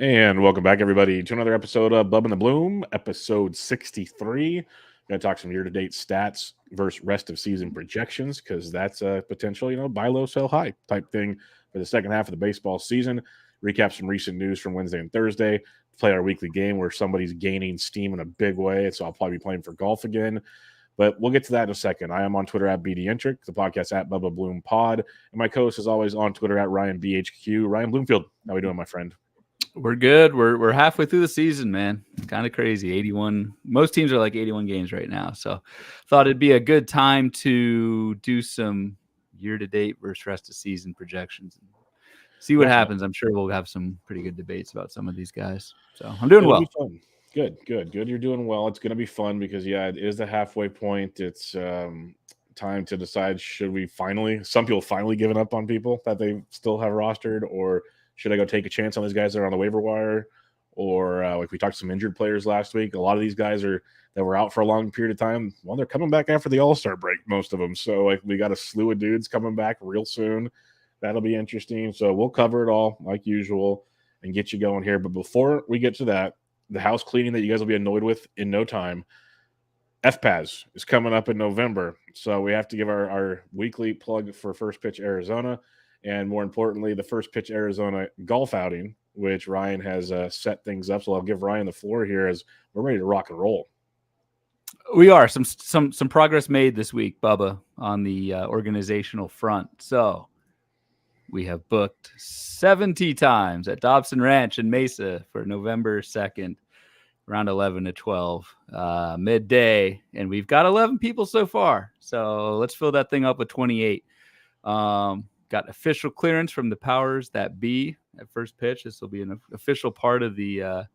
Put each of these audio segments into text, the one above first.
And welcome back, everybody, to another episode of Bubba and the Bloom, episode 63. We're going to talk some year-to-date stats versus rest of season projections, because that's a potential, buy low, sell high type thing for the second half of the baseball season. Recap some recent news from Wednesday and Thursday. Play our weekly game where somebody's gaining steam in a big way, so I'll probably be playing for golf again. But we'll get to that in a second. I am on Twitter at BDentric, the podcast at Bubba Bloom Pod, and my co-host is always on Twitter at RyanBHQ. Ryan Bloomfield, how we doing, my friend? We're good. We're halfway through the season, man. Kind of crazy. 81. Most teams are like 81 games right now. So thought it'd be a good time to do some year-to-date versus rest of season projections. See what happens. I'm sure we'll have some pretty good debates about some of these guys. So I'm doing well. Good. You're doing well. It's going to be fun because, it is the halfway point. It's time to decide, some people finally given up on people that they still have rostered, or should I go take a chance on these guys that are on the waiver wire? Or like we talked to some injured players last week. A lot of these guys that were out for a long period of time. Well, they're coming back after the All-Star break, most of them. So we got a slew of dudes coming back real soon. That'll be interesting. So we'll cover it all like usual and get you going here. But before we get to that, the house cleaning that you guys will be annoyed with in no time, FPAS is coming up in November. So we have to give our weekly plug for First Pitch Arizona. And more importantly, the First Pitch Arizona golf outing, which Ryan has set things up. So I'll give Ryan the floor here as we're ready to rock and roll. We are. Some progress made this week, Bubba, on the organizational front. So we have booked 70 times at Dobson Ranch in Mesa for November 2nd, around 11 to 12, midday. And we've got 11 people so far. So let's fill that thing up with 28. Got official clearance from the powers that be at First Pitch. This will be an official part of the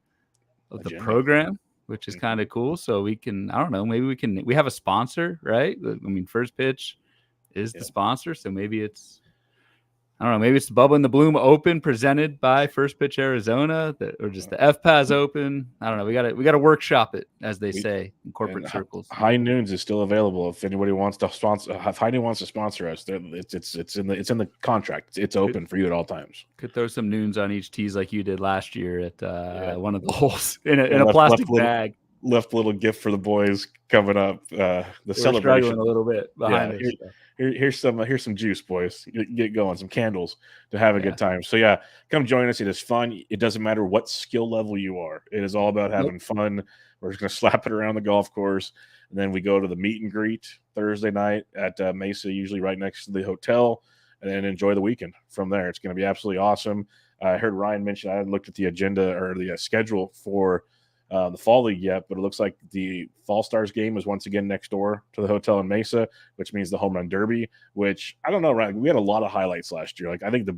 program, which is kind of cool. So we can, I don't know, we have a sponsor, right? I mean, First Pitch is the sponsor. So maybe it's the Bubba and the Bloom Open presented by First Pitch Arizona, or just the FPAS Open. I don't know. We got to workshop it, as they say in corporate circles. High Noons is still available if anybody wants to sponsor. If High Noon wants to sponsor us, it's in the contract. It's open for you at all times. Could throw some noons on each tees like you did last year at one of the holes in a plastic bag. Left a little gift for the boys coming up. The celebration struggling a little bit behind us. Here's some juice, boys. Get going, some candles to have a good time. So come join us. It is fun. It doesn't matter what skill level you are. It is all about having fun. We're just gonna slap it around the golf course, and then we go to the meet and greet Thursday night at Mesa, usually right next to the hotel, and then enjoy the weekend from there. It's gonna be absolutely awesome. I heard Ryan mention, I hadn't looked at the agenda or the schedule for the fall league yet, but it looks like the Fall Stars game is once again next door to the hotel in Mesa, which means the Home Run Derby, which I don't know, Ryan, we had a lot of highlights last year. I think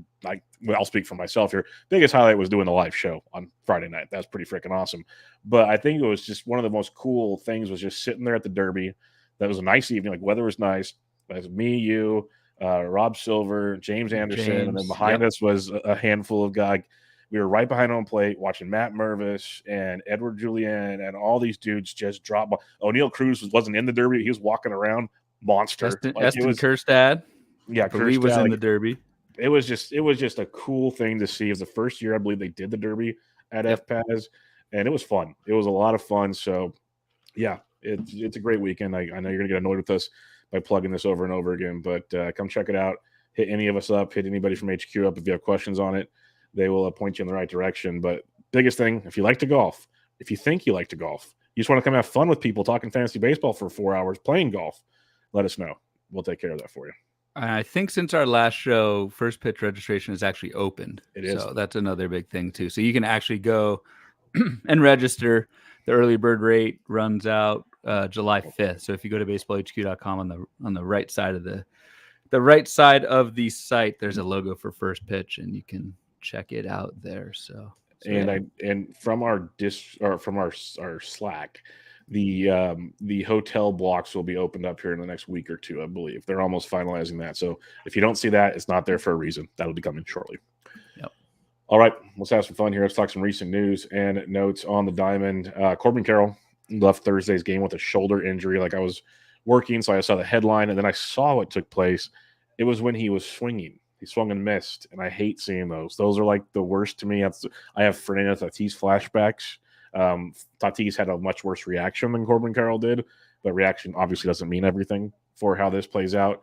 I'll speak for myself here. Biggest highlight was doing the live show on Friday night. That's pretty freaking awesome. But I think it was just one of the most cool things was just sitting there at the Derby. That was a nice evening. Weather was nice. It was me, you, Rob Silver, James Anderson, and then behind us was a handful of guys. We were right behind home plate watching Matt Mervis and Edward Julian and all these dudes just drop. O'Neal Cruz wasn't in the Derby. He was walking around, monster. Eston Kjerstad. Yeah, Kjerstad was in the Derby. It was just a cool thing to see. It was the first year, I believe, they did the Derby at FPAS, and it was fun. It was a lot of fun. So, it's a great weekend. I know you're going to get annoyed with us by plugging this over and over again, but come check it out. Hit any of us up. Hit anybody from HQ up if you have questions on it. They will point you in the right direction. But biggest thing, if you like to golf, if you think you like to golf, you just want to come have fun with people talking fantasy baseball for 4 hours playing golf, let us know. We'll take care of that for you. I think since our last show, First Pitch registration is actually opened. It is. So that's another big thing too. So you can actually go and register. The early bird rate runs out July 5th. So if you go to baseballhq.com on the right side of the site, there's a logo for First Pitch, and you can check it out there. And from our Slack, the hotel blocks will be opened up here in the next week or two, I believe. They're almost finalizing that. So if you don't see that, it's not there for a reason. That'll be coming shortly. Yep. All right, let's have some fun here. Let's talk some recent news and notes on the diamond. Corbin Carroll left Thursday's game with a shoulder injury. I was working, so I saw the headline, and then I saw what took place. It was when he was swinging He swung and missed, and I hate seeing those. Those are like the worst to me. I have Fernando Tatis flashbacks. Tatis had a much worse reaction than Corbin Carroll did, but reaction obviously doesn't mean everything for how this plays out.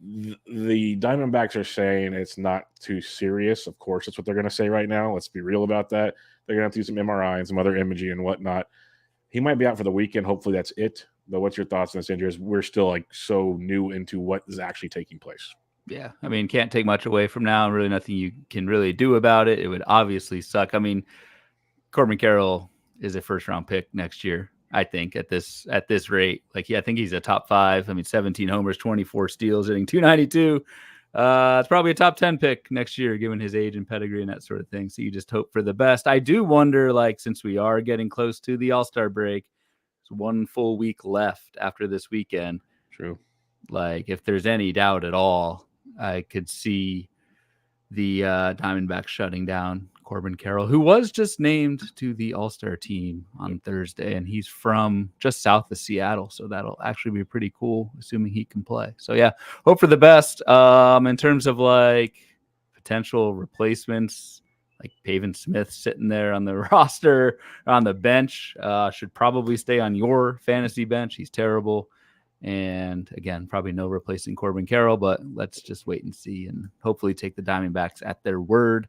The Diamondbacks are saying it's not too serious. Of course, that's what they're going to say right now. Let's be real about that. They're going to have to do some MRI and some other imaging and whatnot. He might be out for the weekend. Hopefully that's it. But what's your thoughts on this injury? We're still like so new into what is actually taking place. Yeah, I mean, can't take much away from now. Really nothing you can really do about it. It would obviously suck. I mean, Corbin Carroll is a first-round pick next year, I think, at this rate. Like, I think he's a top 5. I mean, 17 homers, 24 steals, hitting .292. It's probably a top 10 pick next year, given his age and pedigree and that sort of thing. So you just hope for the best. I do wonder, like, since we are getting close to the All-Star break, there's 1 full week left after this weekend. True. Like, if there's any doubt at all, I could see the Diamondbacks shutting down Corbin Carroll, who was just named to the All-Star team on Thursday, and he's from just south of Seattle, so that'll actually be pretty cool, assuming he can play. So yeah, hope for the best. In terms of like potential replacements, like Pavin Smith sitting there on the roster, on the bench, should probably stay on your fantasy bench. He's terrible. And again, probably no replacing Corbin Carroll, but let's just wait and see and hopefully take the Diamondbacks at their word.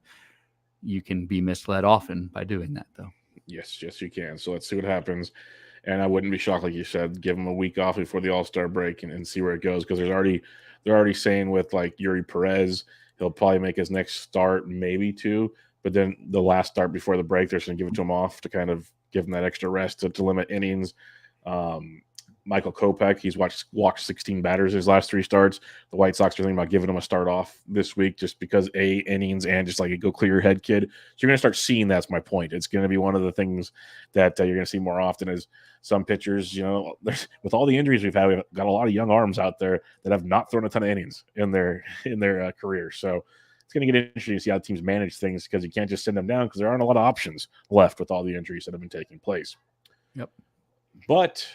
You can be misled often by doing that, though. Yes, you can. So let's see what happens. And I wouldn't be shocked, like you said, give them a week off before the All-Star break and see where it goes. Because they're already saying with like Yuri Perez, he'll probably make his next start, maybe 2. But then the last start before the break, they're just going to give it to him off to kind of give him that extra rest to limit innings. Michael Kopech, he's walked 16 batters his last 3 starts. The White Sox are thinking about giving him a start off this week just because innings and just like a go clear your head kid. So you're going to start seeing that's my point. It's going to be one of the things that you're going to see more often is some pitchers, with all the injuries we've got a lot of young arms out there that have not thrown a ton of innings in their career. So it's going to get interesting to see how teams manage things because you can't just send them down because there aren't a lot of options left with all the injuries that have been taking place. Yep. But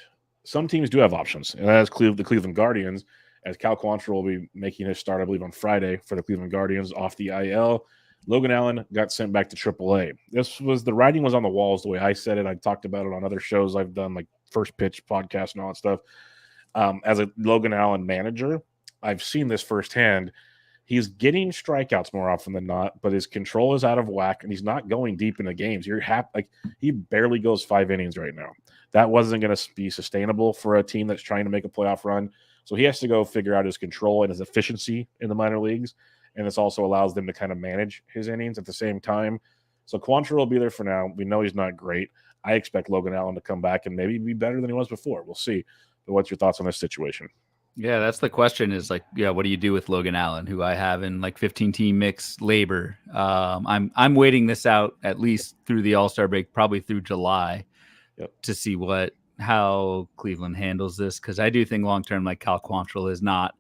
some teams do have options, and that's the Cleveland Guardians, as Cal Quantrill will be making his start, I believe, on Friday for the Cleveland Guardians off the IL. Logan Allen got sent back to AAA. The writing was on the walls the way I said it. I talked about it on other shows I've done, like First Pitch podcast and all that stuff. As a Logan Allen manager, I've seen this firsthand. He's getting strikeouts more often than not, but his control is out of whack, and he's not going deep into games. He barely goes 5 innings right now. That wasn't going to be sustainable for a team that's trying to make a playoff run. So he has to go figure out his control and his efficiency in the minor leagues, and this also allows them to kind of manage his innings at the same time. So Quantrill will be there for now. We know he's not great. I expect Logan Allen to come back and maybe be better than he was before. We'll see. But what's your thoughts on this situation? Yeah, that's the question is like, what do you do with Logan Allen, who I have in like 15-team mixed labor? I'm waiting this out at least through the All-Star break, probably through July, to see how Cleveland handles this. Because I do think long-term, like Cal Quantrill is not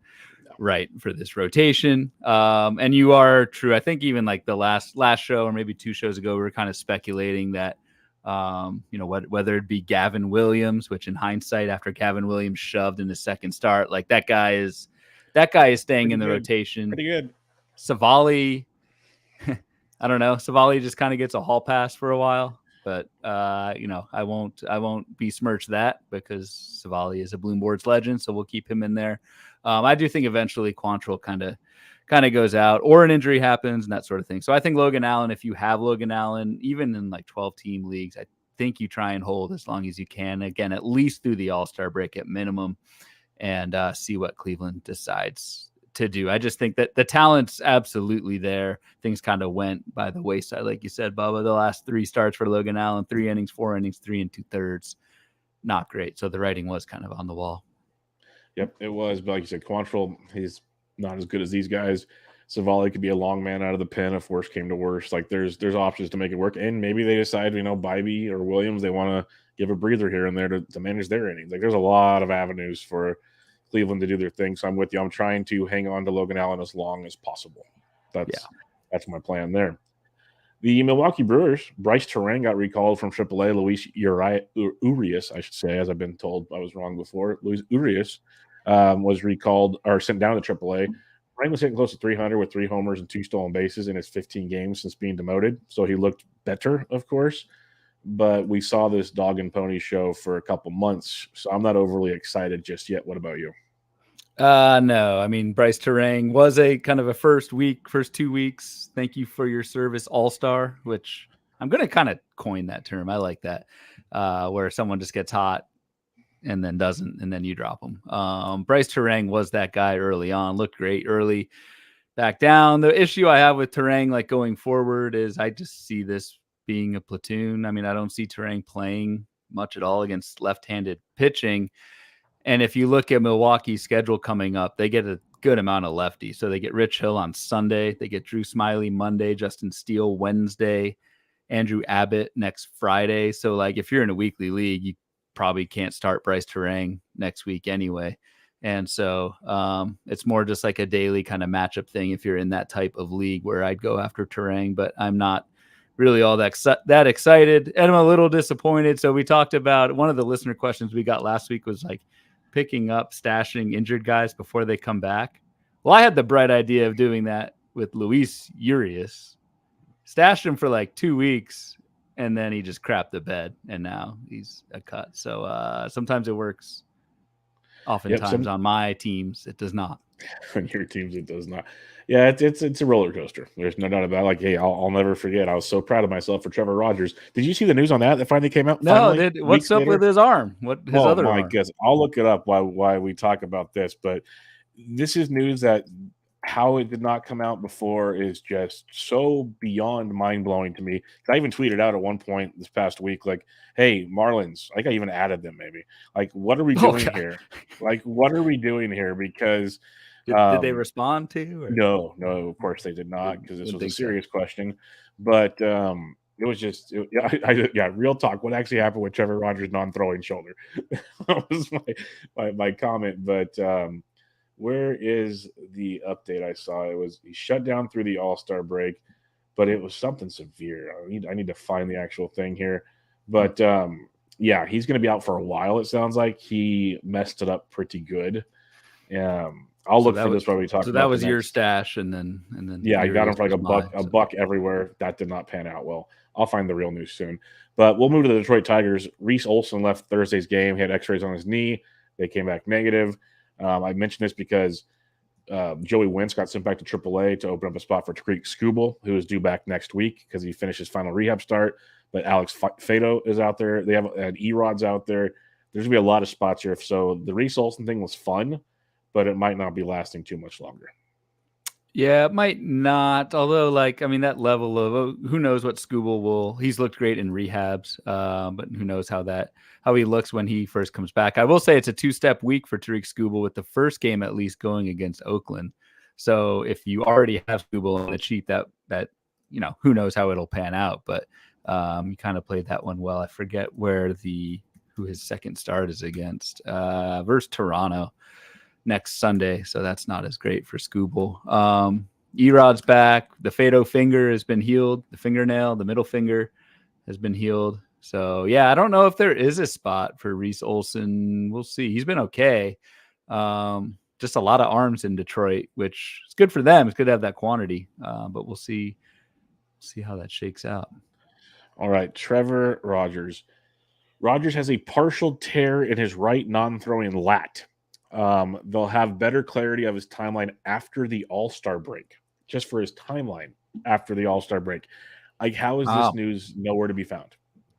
right for this rotation. And you are true. I think even like the last show or maybe 2 shows ago, we were kind of speculating that, whether it be Gavin Williams, which in hindsight, after Gavin Williams shoved in his second start, like that guy is staying in the rotation. Pretty good. Savali, I don't know. Savali just kind of gets a hall pass for a while, but I won't besmirch that because Savali is a Bloom Boards legend, so we'll keep him in there. I do think eventually Quantrill kind of goes out or an injury happens and that sort of thing. So I think Logan Allen, if you have Logan Allen, even in like 12-team leagues, I think you try and hold as long as you can, again, at least through the All-Star break at minimum, and see what Cleveland decides to do. I just think that the talent's absolutely there. Things kind of went by the wayside. Like you said, Bubba, the last 3 starts for Logan Allen, 3 innings, 4 innings, 3 2/3. Not great. So the writing was kind of on the wall. Yep, it was. But like you said, Quantrill, he's not as good as these guys. Savali could be a long man out of the pen if worse came to worse. Like there's options to make it work. And maybe they decide, Bybee or Williams, they want to give a breather here and there to manage their innings. Like there's a lot of avenues for Cleveland to do their thing. So I'm with you. I'm trying to hang on to Logan Allen as long as possible. That's my plan there. The Milwaukee Brewers, Bryce Terang got recalled from AAA. Luis Urias, I should say, as I've been told I was wrong before. Luis Urias was recalled or sent down to AAA. Turang was hitting close to 300 with 3 homers and 2 stolen bases in his 15 games since being demoted. So he looked better, of course. But we saw this dog and pony show for a couple months, so I'm not overly excited just yet. What about you? No, I mean, Bryce Turang was a kind of a first 2 weeks. Thank you for your service, all-star, which I'm going to kind of coin that term. I like that, where someone just gets hot and then doesn't, and then you drop them. Bryce Turang was that guy early on, looked great early, back down. The issue I have with Turang, like going forward, is I just see this being a platoon. I mean, I don't see Turang playing much at all against left-handed pitching. And if you look at Milwaukee's schedule coming up, they get a good amount of lefties. So they get Rich Hill on Sunday. They get Drew Smiley Monday, Justin Steele Wednesday, Andrew Abbott next Friday. So, like, if you're in a weekly league, you probably can't start Bryce Turang next week anyway. And so it's more just like a daily kind of matchup thing if you're in that type of league where I'd go after Turang, but I'm not really all that excited, and I'm a little disappointed. So we talked about one of the listener questions we got last week was like picking up, stashing injured guys before they come back. Well, I had the bright idea of doing that with Luis Urias. Stashed him for like 2 weeks, and then he just crapped the bed, and now he's a cut. So sometimes it works. Oftentimes on my teams, it does not. On your teams, it does not. Yeah, it's a roller coaster. There's no doubt about it. Like, hey, I'll never forget. I was so proud of myself for Trevor Rogers. Did you see the news on that finally came out? No, what's up with his arm? What his other arm? Goodness. I'll look it up why we talk about this. But this is news that how it did not come out before is just so beyond mind-blowing to me. I even tweeted out at one point this past week, like, hey, Marlins, like I even added them maybe. Like, what are we doing here? Like, what are we doing here? Because did they respond to you? No, of course they did not, because this was a serious question. But it was just, real talk. What actually happened with Trevor Rogers' non-throwing shoulder? That was my comment. But where is the update I saw? It was he shut down through the All-Star break, but it was something severe. I need to find the actual thing here. But he's going to be out for a while. It sounds like he messed it up pretty good. I'll look for this while we talk. So that was your stash, and then I got him for like a buck everywhere. That did not pan out well. I'll find the real news soon. But we'll move to the Detroit Tigers. Reese Olson left Thursday's game. He had X-rays on his knee. They came back negative. I mentioned this because Joey Wentz got sent back to AAA to open up a spot for Tariq Skubal, who is due back next week because he finished his final rehab start. But Alex Fado is out there. They have Erod's out there. There's going to be a lot of spots here. So the Reese Olson thing was fun, but it might not be lasting too much longer. Yeah, it might not. Although, that level of who knows what Skubal will. He's looked great in rehabs, but who knows how he looks when he first comes back. I will say it's a 2-step week for Tariq Skubal, with the first game at least going against Oakland. So if you already have Skubal on the cheat, that who knows how it'll pan out. But you kind of played that one well. I forget who his second start is against versus Toronto next Sunday, so that's not as great for Skubal. Erod's back. The Fado finger has been healed. The fingernail, the middle finger, has been healed. So yeah, I don't know if there is a spot for Reese Olson. We'll see. He's been okay. Just a lot of arms in Detroit, which is good for them. It's good to have that quantity, but we'll see how that shakes out. All right, Trevor Rogers. Rogers has a partial tear in his right non-throwing lat. They'll have better clarity of his timeline after the All-Star break, just for his timeline after the All-Star break. Like, how is this news nowhere to be found?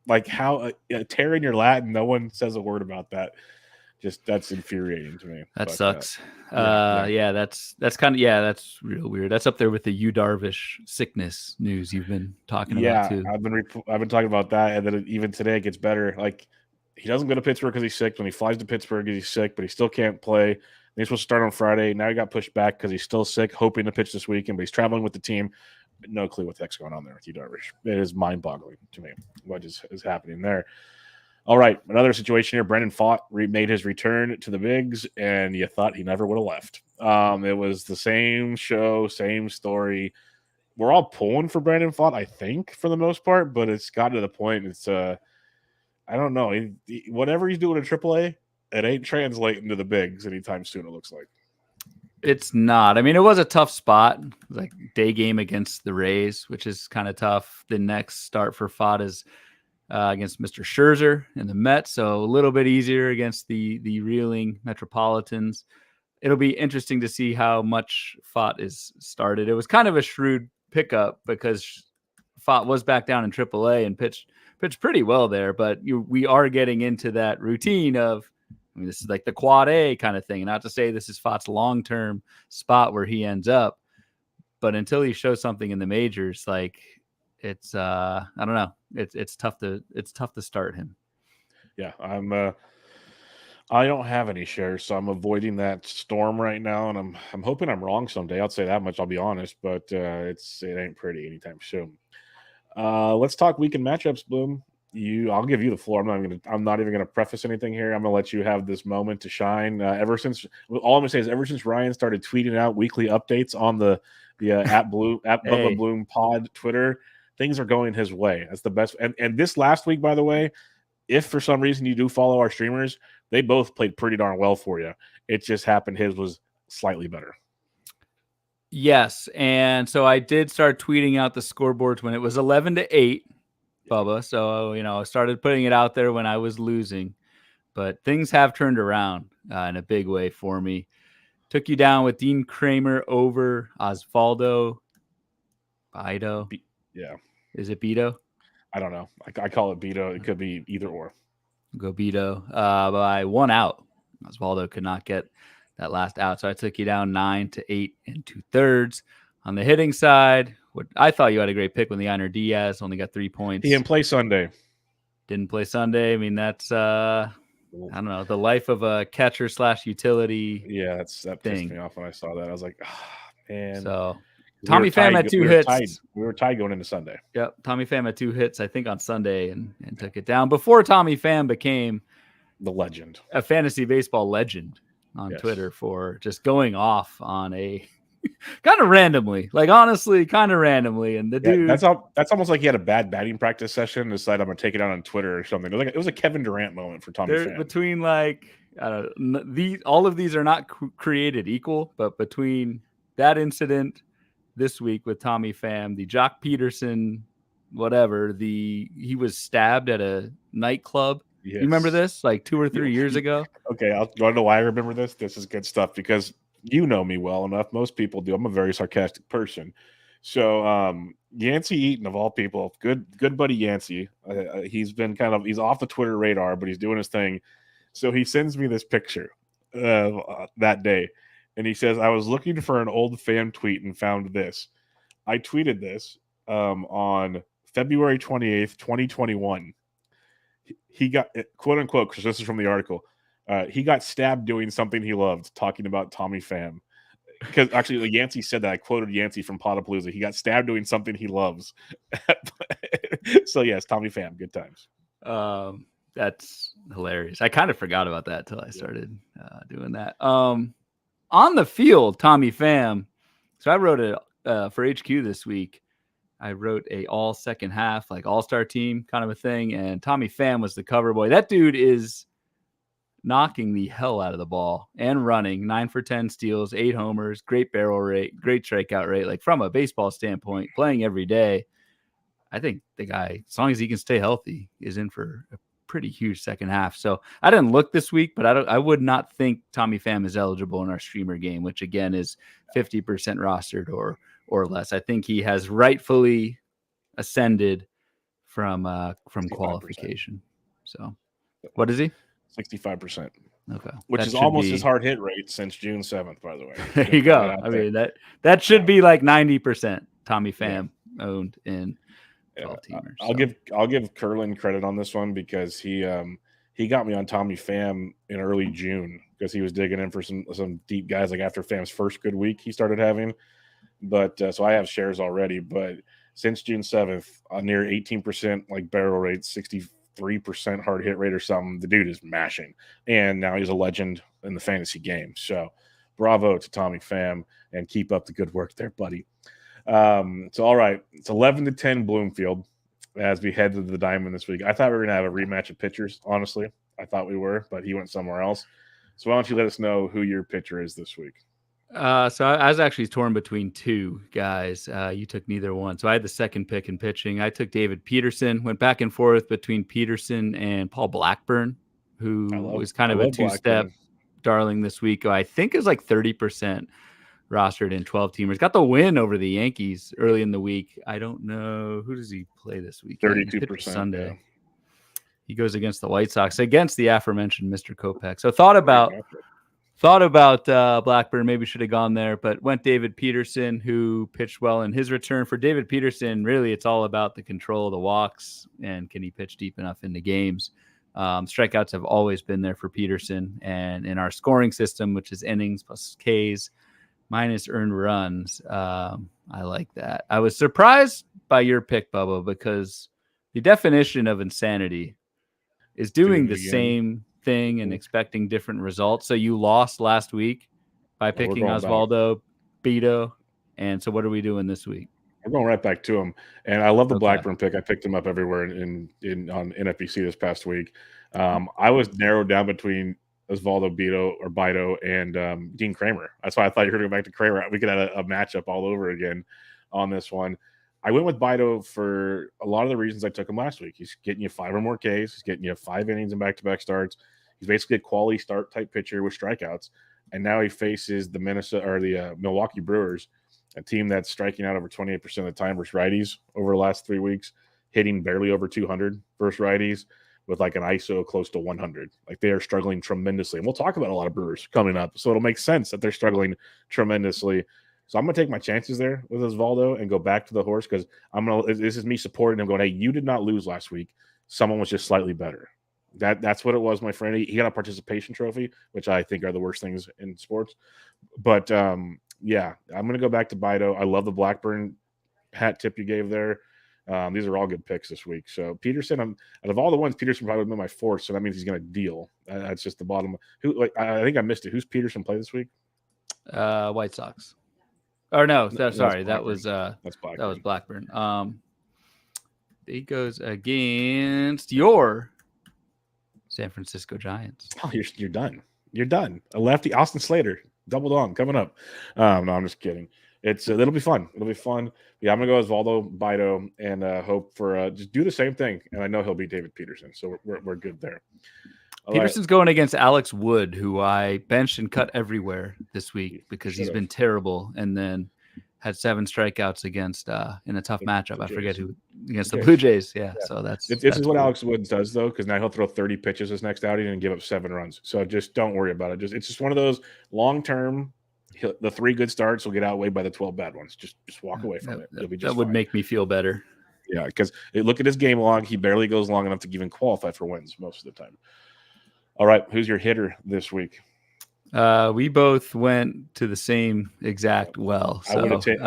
Like, how a tear in your lat and no one says a word about that? Just, that's infuriating to me. That sucks. That's kind of, that's real weird. That's up there with the Yu Darvish sickness news you've been talking about too. I've been talking about that, and then even today it gets better. Like, he doesn't go to Pittsburgh because he's sick. When he flies to Pittsburgh, he's sick, but he still can't play. And he's supposed to start on Friday. Now he got pushed back because he's still sick, hoping to pitch this weekend, but he's traveling with the team. No clue what the heck's going on there with Yu Darvish. It is mind-boggling to me what is happening there. All right, another situation here. Brendan Pfaadt made his return to the bigs, and you thought he never would have left. It was the same show, same story. We're all pulling for Brendan Pfaadt, I think, for the most part, but it's gotten to the point. It's I don't know. Whatever he's doing at AAA, it ain't translating to the bigs anytime soon, it looks like. It's not. I mean, it was a tough spot, like day game against the Rays, which is kind of tough. The next start for Fott is against Mr. Scherzer and the Mets, so a little bit easier against the reeling Metropolitans. It'll be interesting to see how much Fott is started. It was kind of a shrewd pickup because Fott was back down in AAA and pitched pretty well there, but we are getting into that routine of, I mean, this is like the quad A kind of thing. Not to say this is Fott's long-term spot where he ends up, but until he shows something in the majors, like it's I don't know. It's tough to start him. Yeah, I don't have any shares, so I'm avoiding that storm right now, and I'm hoping I'm wrong someday. I'll say that much. I'll be honest, but it ain't pretty anytime soon. Let's talk weekend matchups, Bloom. I'll give you the floor. I'm not even gonna preface anything here. I'm gonna let you have this moment to shine. All I'm gonna say is ever since Ryan started tweeting out weekly updates on the at Bubba Bloom Pod Twitter, things are going his way. That's the best. And this last week, by the way, if for some reason you do follow our streamers, they both played pretty darn well for you. It just happened his was slightly better. Yes, and so I did start tweeting out the scoreboards when it was 11-8, Bubba. So, I started putting it out there when I was losing, but things have turned around in a big way for me. Took you down with Dean Kramer over Osvaldo Bido. Yeah. Is it Bido? I don't know. I call it Bido. It could be either or. Go Bido by 1 out. Osvaldo could not get that last out, so I took you down 9-8 2/3. On the hitting side, I thought you had a great pick when the Yandy Diaz only got 3 points. He didn't play Sunday. I mean, that's I don't know, the life of a catcher / utility. Yeah, that pissed me off when I saw that. I was like, man. So Tommy Pham had 2 hits. We were tied going into Sunday. Yep, Tommy Pham had 2 hits, I think, on Sunday and took it down before Tommy Pham became the legend, a fantasy baseball legend on Twitter for just going off on a kind of randomly, like honestly, kind of randomly. And the dude, that's almost like he had a bad batting practice session and decided I'm gonna take it out on Twitter or something. It was a Kevin Durant moment for Tommy Pham. Between all of these are not created equal, but between that incident this week with Tommy Pham, the Jock Peterson, whatever, he was stabbed at a nightclub. Yes. You remember this like 2 or 3 years ago? Okay, I want to know why I remember this. This is good stuff because you know me well enough. Most people do. I'm a very sarcastic person. So Yancey Eaton, of all people, good buddy Yancey. He's off the Twitter radar, but he's doing his thing. So he sends me this picture that day, and he says, "I was looking for an old Pham tweet and found this. I tweeted this on February 28th, 2021. He got, quote unquote, because this is from the article, he got stabbed doing something he loved, talking about Tommy Pham. Because actually, Yancey said that. I quoted Yancey from Potapalooza. He got stabbed doing something he loves. So, yes, Tommy Pham, good times. That's hilarious. I kind of forgot about that until I started doing that. On the field, Tommy Pham. So I wrote it for HQ this week. I wrote a all second half, like all-star team kind of a thing. And Tommy Pham was the cover boy. That dude is knocking the hell out of the ball and running 9 for 10 steals, 8 homers, great barrel rate, great strikeout rate. Like from a baseball standpoint, playing every day, I think the guy, as long as he can stay healthy, is in for a pretty huge second half. So I didn't look this week, but I would not think Tommy Pham is eligible in our streamer game, which again is 50% rostered or less. I think he has rightfully ascended from qualification. So what is he? 65%. Okay. Which is almost his hard hit rate since June 7th, by the way. There you go. I mean, that should be like 90% Tommy Pham owned in 12 teamers. I'll give Curlin credit on this one because he got me on Tommy Pham in early June because he was digging in for some deep guys like after Pham's first good week he started having. But so I have shares already, but since June 7th, near 18% like barrel rate, 63% hard hit rate or something, the dude is mashing. And now he's a legend in the fantasy game. So bravo to Tommy Pham and keep up the good work there, buddy. So all right, it's 11-10 Bloomfield as we head to the Diamond this week. I thought we were going to have a rematch of pitchers, honestly. I thought we were, but he went somewhere else. So why don't you let us know who your pitcher is this week? So I was actually torn between two guys. You took neither one. So I had the second pick in pitching. I took David Peterson, went back and forth between Peterson and Paul Blackburn, who was kind I of a love two-step Blackburn. darling this week. I think is like 30% rostered in 12 teamers. Got the win over the Yankees early in the week. I don't know. Who does he play this weekend? 32%. Sunday. Yeah. He goes against the White Sox, against the aforementioned Mr. Kopech. So thought about Blackburn, maybe should have gone there, but went David Peterson, who pitched well in his return. For David Peterson, really, it's all about the control of the walks and can he pitch deep enough into games. Strikeouts have always been there for Peterson, and in our scoring system, which is innings plus Ks minus earned runs, I like that. I was surprised by your pick, Bubba, because the definition of insanity is doing the same thing and expecting different results. So you lost last week by picking Osvaldo, Beto, and so what are we doing this week? We're going right back to him, and I love the Blackburn pick. I picked him up everywhere on NFBC this past week. I was narrowed down between Osvaldo, Beto, and Dean Kramer. That's why I thought you were going to go back to Kramer. We could have a matchup all over again on this one. I went with Beto for a lot of the reasons I took him last week. He's getting you 5 or more Ks. He's getting you 5 innings in back-to-back starts. He's basically a quality start type pitcher with strikeouts. And now he faces the Milwaukee Brewers, a team that's striking out over 28% of the time versus righties over the last 3 weeks, hitting barely over 200 versus righties with like an ISO close to 100. Like they are struggling tremendously. And we'll talk about a lot of Brewers coming up. So it'll make sense that they're struggling tremendously. So I'm going to take my chances there with Osvaldo and go back to the horse because this is me supporting him going, hey, you did not lose last week. Someone was just slightly better. That's what it was, my friend. He got a participation trophy, which I think are the worst things in sports. But, yeah, I'm going to go back to Beto. I love the Blackburn hat tip you gave there. These are all good picks this week. So Peterson, out of all the ones, Peterson probably would have been my fourth, so that means he's going to deal. That's just the bottom. I think I missed it. Who's Peterson play this week? White Sox. Or no, sorry, that was Blackburn. He goes against your San Francisco Giants. Oh, you're done. You're done. A lefty, Austin Slater, double dong coming up. No, I'm just kidding. It'll be fun. It'll be fun. Yeah, I'm gonna go Osvaldo, Beto, and hope for just do the same thing. And I know he'll beat David Peterson, so we're good there. Peterson's going against Alex Wood, who I benched and cut everywhere this week because he's been terrible, and then had 7 strikeouts against in a tough matchup. I forget who against the Blue Jays. Yeah. So this is what Alex Wood does though, because now he'll throw 30 pitches his next outing and give up 7 runs. So just don't worry about it. It's just one of those long term. The 3 good starts will get outweighed by the 12 bad ones. Just walk away from it. It'll be just that would make me feel better. Yeah, because look at his game log. He barely goes long enough to even qualify for wins most of the time. All right, who's your hitter this week? We both went to the same exact well. So, I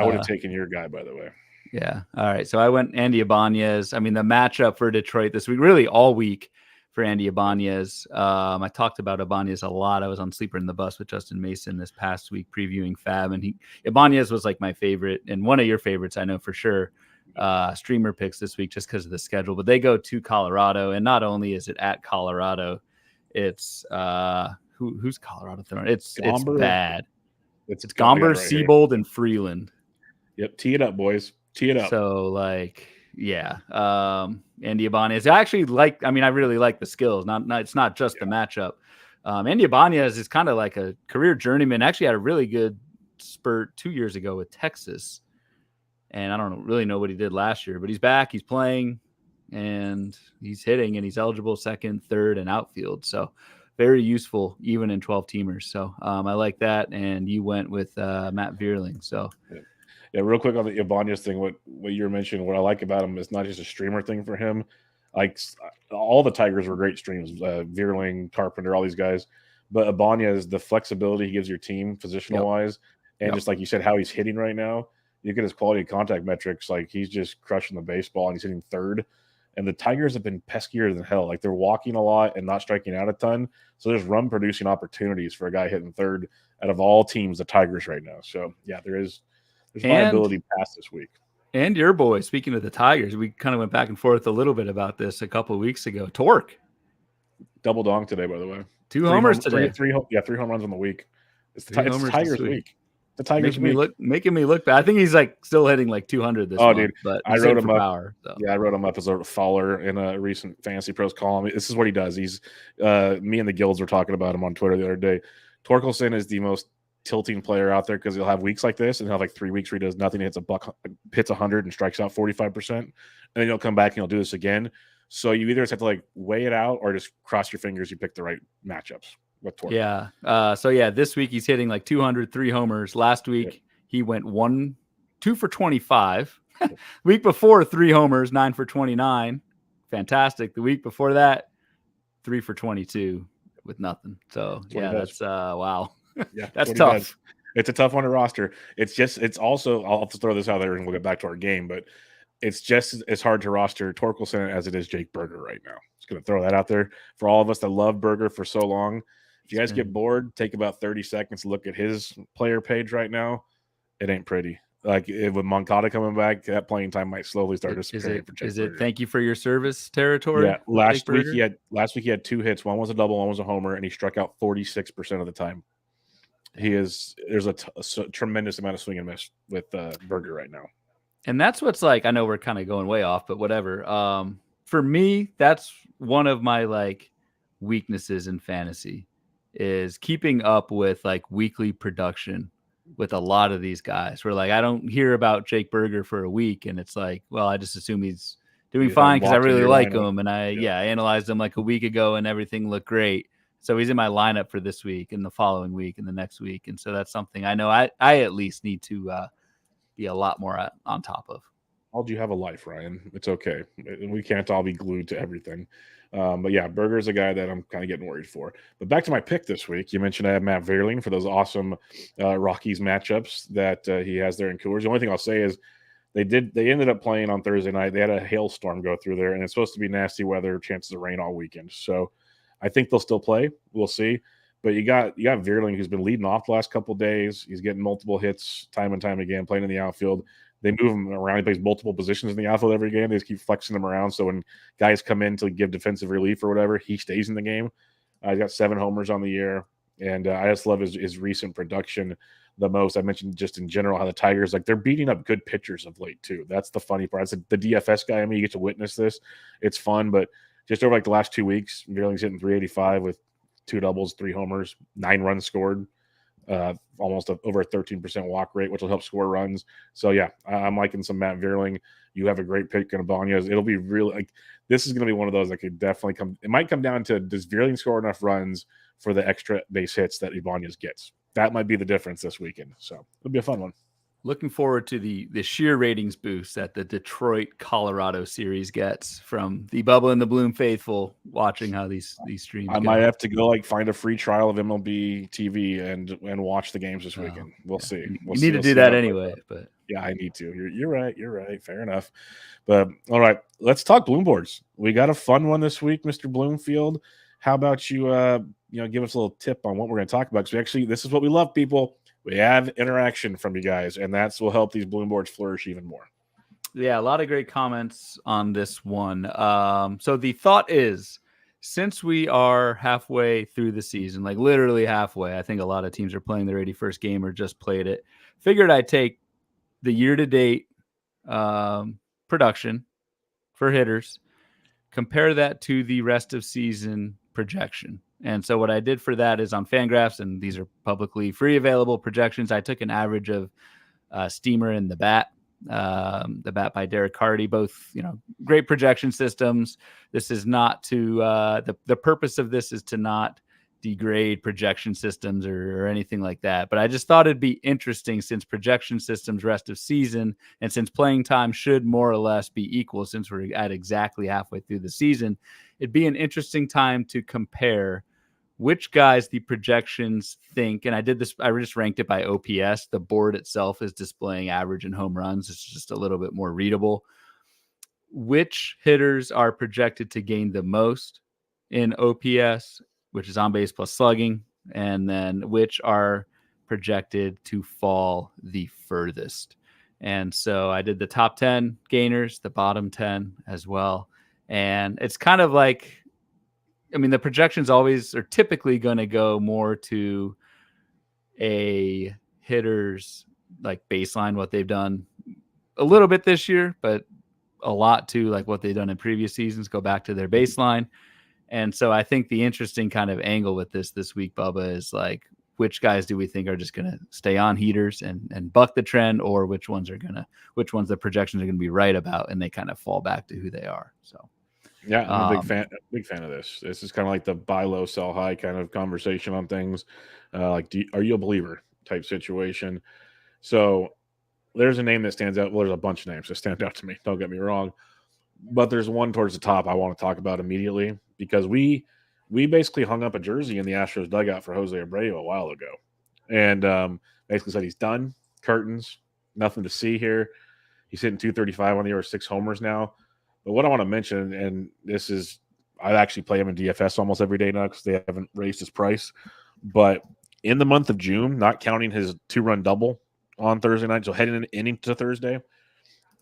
would have taken your guy, by the way. Yeah. All right. So I went Yandy Diaz. I mean, the matchup for Detroit this week, really all week for Yandy Diaz. I talked about Ibanez a lot. I was on Sleeper in the Bus with Justin Mason this past week previewing Fab, and Ibanez was like my favorite and one of your favorites, I know for sure. Streamer picks this week just because of the schedule, but they go to Colorado, and not only is it at Colorado, it's who's Colorado throwing? It's bad. It's Gomber, Siebold, and Freeland. Yep, tee it up, boys. Tee it up. So yeah. Yandy Diaz. I really like the skills. It's not just the matchup. Yandy Diaz is kind of like a career journeyman. Actually had a really good spurt 2 years ago with Texas. And I don't really know what he did last year, but he's back, he's playing, and he's hitting, and he's eligible second, third, and outfield. So very useful even in 12 teamers. So I like that. And you went with Matt Vierling. So yeah, real quick on the Ibanez thing, what you were mentioning, what I like about him is not just a streamer thing for him. Like all the Tigers were great streams, Vierling, Carpenter, all these guys. But Ibanez, the flexibility he gives your team positional wise, and just like you said, how he's hitting right now, you get his quality of contact metrics. Like he's just crushing the baseball and he's hitting third. And the Tigers have been peskier than hell. Like they're walking a lot and not striking out a ton. So there's run producing opportunities for a guy hitting third out of all teams, the Tigers right now. So yeah, there's viability past this week. And your boy, speaking of the Tigers, we kind of went back and forth a little bit about this a couple of weeks ago. Torque. Double dong today, by the way. 2 homers today. Three home runs on the week. It's the Tigers week. the Tigers making me look bad. I think he's like still hitting like 200 this month, dude, but I wrote him up. Power. So. Yeah, I wrote him up as a faller in a recent Fantasy Pros column. This is what he does. He's me and the Guilds were talking about him on Twitter the other day. Torkelson is the most tilting player out there because he'll have weeks like this and he'll have like 3 weeks where he does nothing, hits 100 and strikes out 45%, and then he'll come back and he'll do this again. So you either just have to like weigh it out or just cross your fingers you pick the right matchups with Torkelson. Yeah. So yeah, this week he's hitting like 200, 3 homers. Last week he went 2 for 25. Week before 3 homers, 9 for 29. Fantastic. The week before that, 3 for 22 with nothing. So that's wow. Yeah, that's tough. It's a tough one to roster. It's also, I'll have to throw this out there and we'll get back to our game, but it's just as hard to roster Torkelson as it is Jake Berger right now. Just going to throw that out there for all of us that love Berger for so long. If you guys get bored, take about 30 seconds to look at his player page right now. It ain't pretty. Like with Moncada coming back, that playing time might slowly start disappearing for Jake Is Berger. it thank you for your service territory? Yeah, last week he had 2 hits. One was a double, one was a homer, and he struck out 46% of the time. There's a tremendous amount of swing and miss with Berger right now. And that's what's like, I know we're kind of going way off, but whatever. For me, that's one of my like weaknesses in fantasy is keeping up with like weekly production with a lot of these guys. Where like I don't hear about Jake Berger for a week, and it's like, well, I just assume he's doing fine because I really like him, and I analyzed him like a week ago, and everything looked great. So he's in my lineup for this week and the following week and the next week, and so that's something I know I at least need to be a lot more on top of. All do you have a life, Ryan? It's okay. We can't all be glued to everything. But yeah, Berger's a guy that I'm kind of getting worried for. But back to my pick this week. You mentioned I have Matt Vierling for those awesome Rockies matchups that he has there in Coors. The only thing I'll say is they ended up playing on Thursday night. They had a hailstorm go through there, and it's supposed to be nasty weather, chances of rain all weekend. So I think they'll still play. We'll see. But you got Vierling, who's been leading off the last couple of days. He's getting multiple hits time and time again, playing in the outfield. They move him around. He plays multiple positions in the outfield every game. They just keep flexing him around. So when guys come in to give defensive relief or whatever, he stays in the game. He's got 7 homers on the year. And I just love his recent production the most. I mentioned just in general how the Tigers, like they're beating up good pitchers of late too. That's the funny part. It's the DFS guy. I mean, you get to witness this. It's fun. But just over like the last 2 weeks, Vierling's hitting 385 with 2 doubles, 3 homers, 9 runs scored. Almost over a 13% walk rate, which will help score runs. So yeah, I'm liking some Matt Vierling. You have a great pick in Ibanez. It'll be really like this is going to be one of those that could definitely come. It might come down to does Vierling score enough runs for the extra base hits that Ibanez gets? That might be the difference this weekend. So it'll be a fun one. Looking forward to the sheer ratings boost that the Detroit Colorado series gets from the Bubba and the Bloom faithful watching how these streams I might have to go like find a free trial of MLB TV and watch the games this weekend. We'll see. You need to do that anyway, but yeah, I need to. You're right. You're right. Fair enough. But all right, let's talk Bloom boards. We got a fun one this week, Mr. Bloomfield. How about you give us a little tip on what we're going to talk about? Because this is what we love, people. We have interaction from you guys, and that's will help these Bloom boards flourish even more. Yeah, a lot of great comments on this one. So the thought is, since we are halfway through the season, like literally halfway, I think a lot of teams are playing their 81st game or just played it. Figured I'd take the year-to-date production for hitters, compare that to the rest of season projection. And so what I did for that is on Fangraphs, and these are publicly free available projections. I took an average of Steamer and the Bat by Derek Hardy, both, great projection systems. This is not to the purpose of this is to not degrade projection systems or anything like that. But I just thought it'd be interesting since projection systems rest of season and since playing time should more or less be equal since we're at exactly halfway through the season, it'd be an interesting time to compare which guys the projections think. And I just ranked it by OPS. The board itself is displaying average and home runs. It's just a little bit more readable. Which hitters are projected to gain the most in OPS, which is on base plus slugging, and then which are projected to fall the furthest. And so I did the top 10 gainers, the bottom 10 as well. And it's kind of like, the projections always are typically going to go more to a hitters like baseline what they've done a little bit this year, but a lot too, like what they've done in previous seasons, go back to their baseline. And so I think the interesting kind of angle with this week, Bubba, is like, which guys do we think are just going to stay on heaters and buck the trend, or which ones the projections are going to be right about, and they kind of fall back to who they are. So, yeah, I'm a big fan of this. This is kind of like the buy low, sell high kind of conversation on things. Like, are you a believer type situation? So there's a name that stands out. Well, there's a bunch of names that stand out to me. Don't get me wrong. But there's one towards the top I want to talk about immediately, because we basically hung up a jersey in the Astros dugout for Jose Abreu a while ago. And basically said he's done. Curtains. Nothing to see here. He's hitting 235 on the year, 6 homers now. But what I want to mention, and this is, I actually play him in DFS almost every day now because they haven't raised his price. But in the month of June, not counting his 2-run double on Thursday night, so heading into Thursday,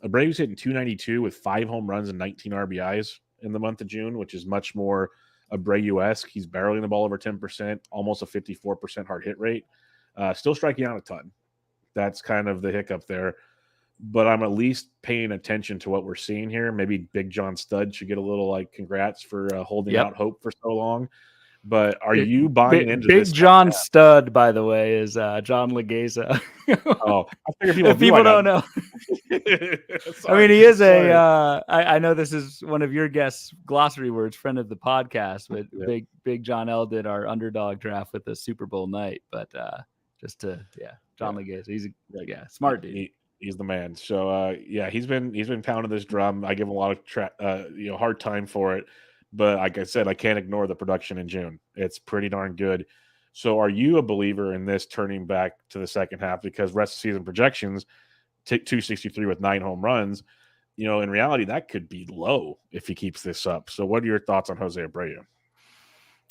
Abreu's hitting 292 with 5 home runs and 19 RBIs in the month of June, which is much more Abreu-esque. He's barreling the ball over 10%, almost a 54% hard hit rate. Still striking out a ton. That's kind of the hiccup there. But I'm at least paying attention to what we're seeing here. Maybe Big John Stud should get a little like congrats for holding out hope for so long. But are you buying into Big this? Big John Stud, by the way, is John Legeza. Oh, I figure people don't know. I mean, he is I know this is one of your guests' glossary words, friend of the podcast, but Big John L did our underdog draft with the Super Bowl night. But John Legeza, he's a smart dude. He's the man. So he's been pounding this drum. I give him a lot of hard time for it. But like I said, I can't ignore the production in June. It's pretty darn good. So are you a believer in this turning back to the second half? Because rest of season projections take 263 with 9 home runs. In reality, that could be low if he keeps this up. So what are your thoughts on Jose Abreu?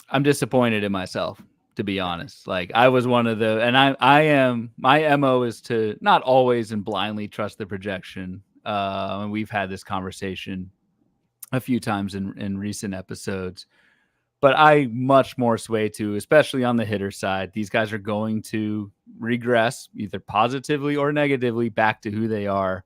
I'm disappointed in myself, to be honest. Like, I was one of and I am, my MO is to not always and blindly trust the projection. And we've had this conversation a few times in recent episodes, but I much more sway to, especially on the hitter side, these guys are going to regress either positively or negatively back to who they are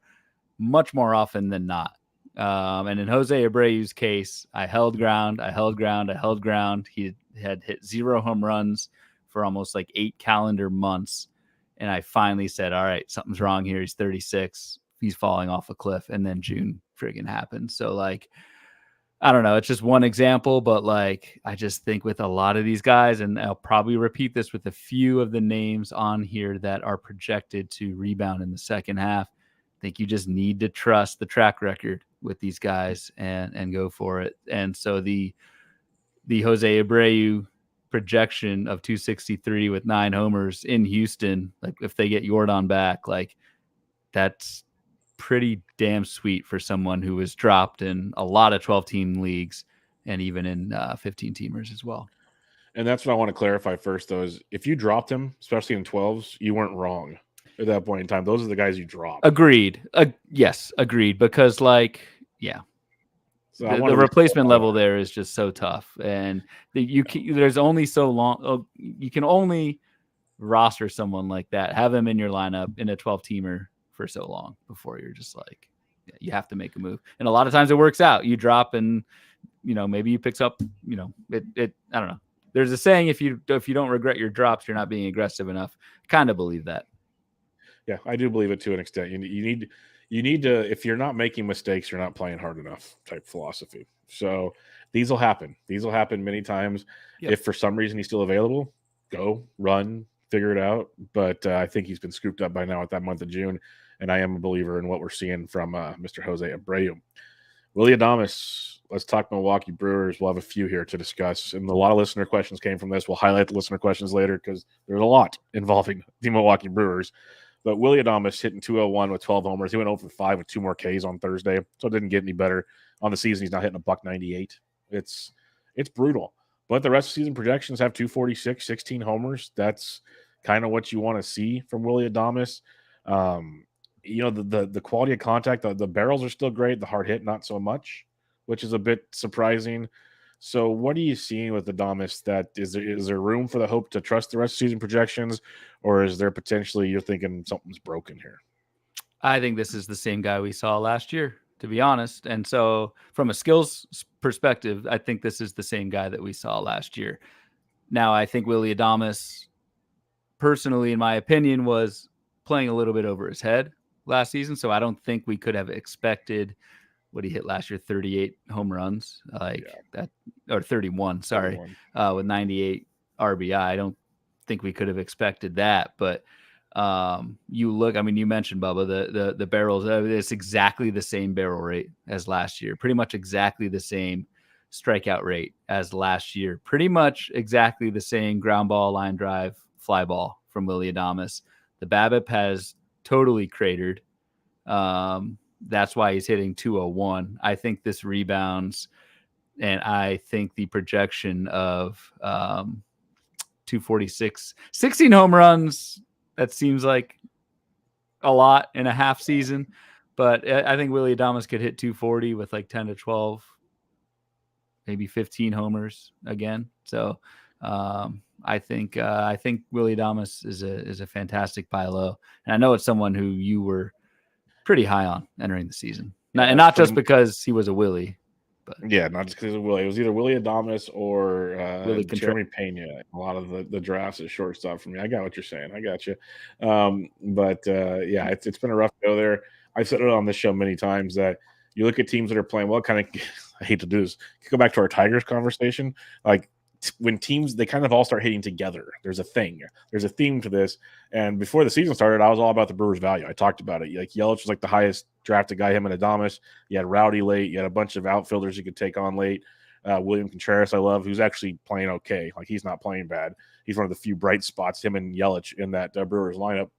much more often than not. And in Jose Abreu's case, I held ground. He had hit 0 home runs for almost like 8 calendar months. And I finally said, all right, something's wrong here. He's 36. He's falling off a cliff. And then June friggin' happened. So like, I don't know. It's just one example, but like, I just think with a lot of these guys, and I'll probably repeat this with a few of the names on here that are projected to rebound in the second half, I think you just need to trust the track record with these guys and go for it. And so the Jose Abreu projection of 263 with 9 homers in Houston, like if they get Yordan back, like that's pretty damn sweet for someone who was dropped in a lot of 12-team leagues and even in 15-teamers as well. And that's what I want to clarify first, though, is if you dropped him, especially in 12s, you weren't wrong at that point in time. Those are the guys you dropped. Agreed. Yes, agreed. Because like, yeah. So the replacement level there is just so tough. And there's only so long. You can only roster someone like that, have them in your lineup in a 12-teamer for so long before you're just like, you have to make a move. And a lot of times it works out. You drop and, maybe you picks up, it I don't know. There's a saying, if you don't regret your drops, you're not being aggressive enough. Kind of believe that. Yeah, I do believe it to an extent. You need to, if you're not making mistakes, you're not playing hard enough type philosophy. So these will happen. These will happen many times. Yep. If for some reason he's still available, go, run, figure it out. But I think he's been scooped up by now at that month of June. And I am a believer in what we're seeing from Mr. Jose Abreu. Willy Adames, let's talk Milwaukee Brewers. We'll have a few here to discuss. And a lot of listener questions came from this. We'll highlight the listener questions later because there's a lot involving the Milwaukee Brewers. But Willy Adames hitting 201 with 12 homers. He went 0 for 5 with 2 more Ks on Thursday. So it didn't get any better. On the season, he's now hitting $198. It's brutal. But the rest of the season projections have 246, 16 homers. That's kind of what you want to see from Willy Adames. The quality of contact, the barrels are still great. The hard hit, not so much, which is a bit surprising. So what are you seeing with Adames? That is there room for the hope to trust the rest of the season projections, or is there potentially you're thinking something's broken here? I think this is the same guy we saw last year, to be honest. And so from a skills perspective, I think this is the same guy that we saw last year. Now, I think Willy Adames, personally, in my opinion, was playing a little bit over his head last season. So I don't think we could have expected what he hit last year, 38 home runs, that, or 31, sorry, 31. With 98 RBI. I don't think we could have expected that. But you look, I mean, you mentioned, Bubba, the barrels, it's exactly the same barrel rate as last year, pretty much exactly the same strikeout rate as last year, pretty much exactly the same ground ball, line drive, fly ball from Willy Adames. The BABIP has totally cratered. That's why he's hitting 201. I think this rebounds, and I think the projection of 246, 16 home runs, that seems like a lot in a half season, but I think Willy Adames could hit 240 with like 10 to 12, maybe 15 homers again. So I think Willy Adames is a fantastic buy low, and I know it's someone who you were pretty high on entering the season, and not just because he was a Willy. But yeah, not just because of Willy. It was either Willy Adames or Jeremy Pena. A lot of the drafts is shortstop for me. I got what you're saying. I got you. Yeah, it's been a rough go there. I've said it on this show many times that you look at teams that are playing well. Kind of, I hate to do this. Go back to our Tigers conversation. Like when teams, they kind of all start hitting together. There's a theme to this. And before the season started, I was all about the Brewers' value. I talked about it. Like Yelich was like the highest drafted guy, him and Adames. You had Rowdy late. You had a bunch of outfielders you could take on late. William Contreras, I love, who's actually playing okay. Like he's not playing bad. He's one of the few bright spots, him and Yelich in that Brewers lineup.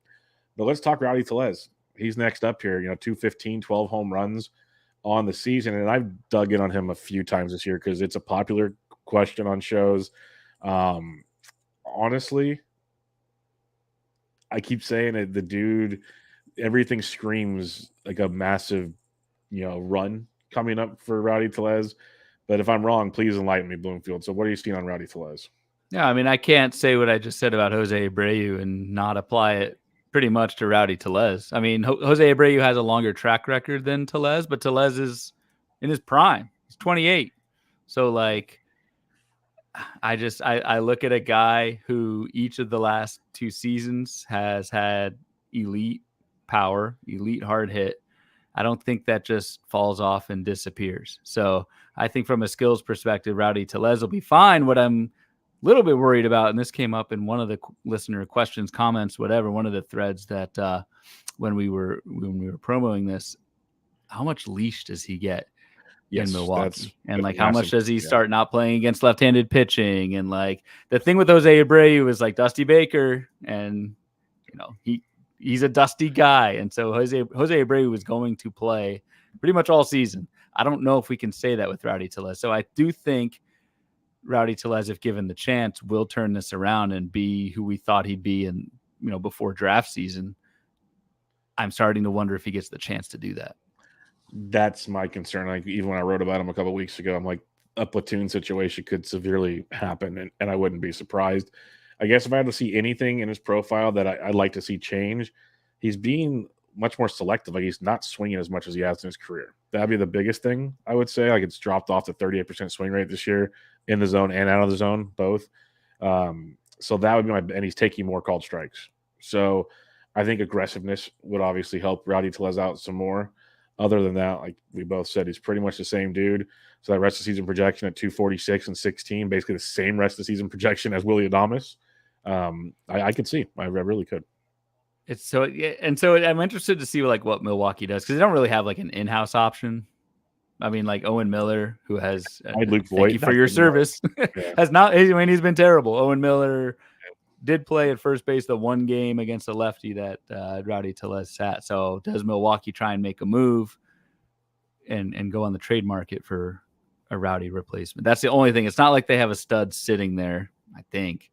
But let's talk Rowdy Tellez. He's next up here. 215, 12 home runs on the season. And I've dug in on him a few times this year because it's a popular question on shows. Honestly, I keep saying it, the dude, everything screams like a massive, run coming up for Rowdy Tellez. But if I'm wrong, please enlighten me, Bloomfield. So what are you seeing on Rowdy Tellez? Yeah, I mean, I can't say what I just said about Jose Abreu and not apply it pretty much to Rowdy Tellez. I mean, Jose Abreu has a longer track record than Tellez, but Tellez is in his prime. He's 28. So, like, I look at a guy who each of the last 2 seasons has had elite power, elite hard hit. I don't think that just falls off and disappears. So I think from a skills perspective, Rowdy Tellez will be fine. What I'm a little bit worried about, and this came up in one of the listener questions, comments, whatever, one of the threads that when we were promoting this, how much leash does he get? In Milwaukee, and like how much does he start not playing against left-handed pitching? And like the thing with Jose Abreu is like Dusty Baker, and he's a dusty guy, and so Jose Abreu is going to play pretty much all season. I don't know if we can say that with Rowdy Tellez. So I do think Rowdy Tellez, if given the chance, will turn this around and be who we thought he'd be in before draft season. I'm starting to wonder if he gets the chance to do that. That's my concern. Like even when I wrote about him a couple of weeks ago, I'm like, a platoon situation could severely happen, and I wouldn't be surprised. I guess if I had to see anything in his profile that I'd like to see change, he's being much more selective. Like he's not swinging as much as he has in his career. That'd be the biggest thing I would say. Like it's dropped off to 38% swing rate this year in the zone and out of the zone, both. So that would be and he's taking more called strikes. So I think aggressiveness would obviously help Rowdy Tellez out some more. Other than that, like we both said, he's pretty much the same dude. So that rest of the season projection at 246 and 16, basically the same rest of the season projection as Willy Adames. I could see. I really could. So I'm interested to see what Milwaukee does, because they don't really have like an in-house option. I mean, like Owen Miller, who has Luke thank you for your service, has not. I mean, he's been terrible. Owen Miller did play at first base the one game against a lefty that Rowdy Tellez sat. So does Milwaukee try and make a move and go on the trade market for a Rowdy replacement? That's the only thing. It's not like they have a stud sitting there, I think,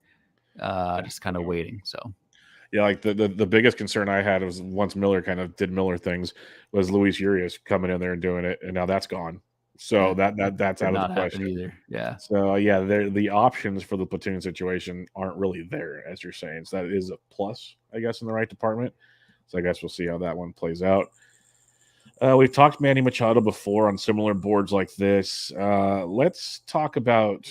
just kind of waiting. So yeah, like the biggest concern I had was once Miller kind of did Miller things was Luis Urias coming in there and doing it, and now that's gone. So that's out of the question either. Yeah. So yeah, the options for the platoon situation aren't really there, as you're saying. So that is a plus, I guess, in the right department. So I guess we'll see how that one plays out. We've talked Manny Machado before on similar boards like this. Let's talk about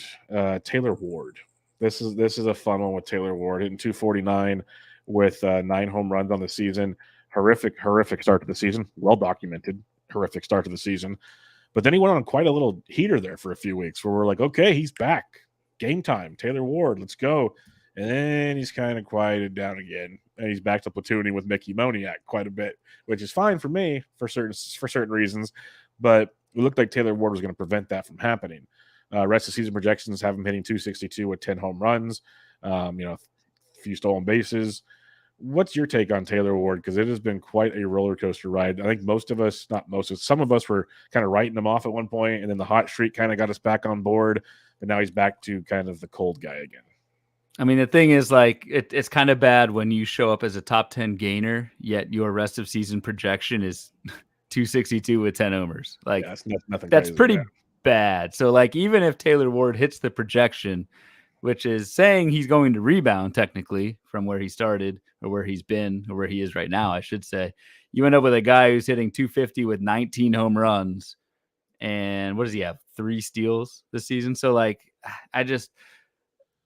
Taylor Ward. This is a fun one with Taylor Ward hitting 249 with 9 home runs on the season. Horrific start to the season. Well documented. Horrific start to the season. But then he went on quite a little heater there for a few weeks where we're like, okay, he's back. Game time. Taylor Ward, let's go. And then he's kind of quieted down again. And he's back to platooning with Mickey Moniak quite a bit, which is fine for me for certain reasons. But it looked like Taylor Ward was going to prevent that from happening. Rest of season projections have him hitting 262 with 10 home runs, a few stolen bases. What's your take on Taylor Ward? Because it has been quite a roller coaster ride. I think some of us were kind of writing him off at one point, and then the hot streak kind of got us back on board. But now he's back to kind of the cold guy again. I mean, the thing is, like, it's kind of bad when you show up as a top 10 gainer, yet your rest of season projection is 262 with 10 homers. Like, yeah, nothing that's crazy, pretty bad. So, like, even if Taylor Ward hits the projection, which is saying he's going to rebound technically from where he started or where he's been or where he is right now, I should say, you end up with a guy who's hitting 250 with 19 home runs. And what does he have? 3 steals this season. So, like,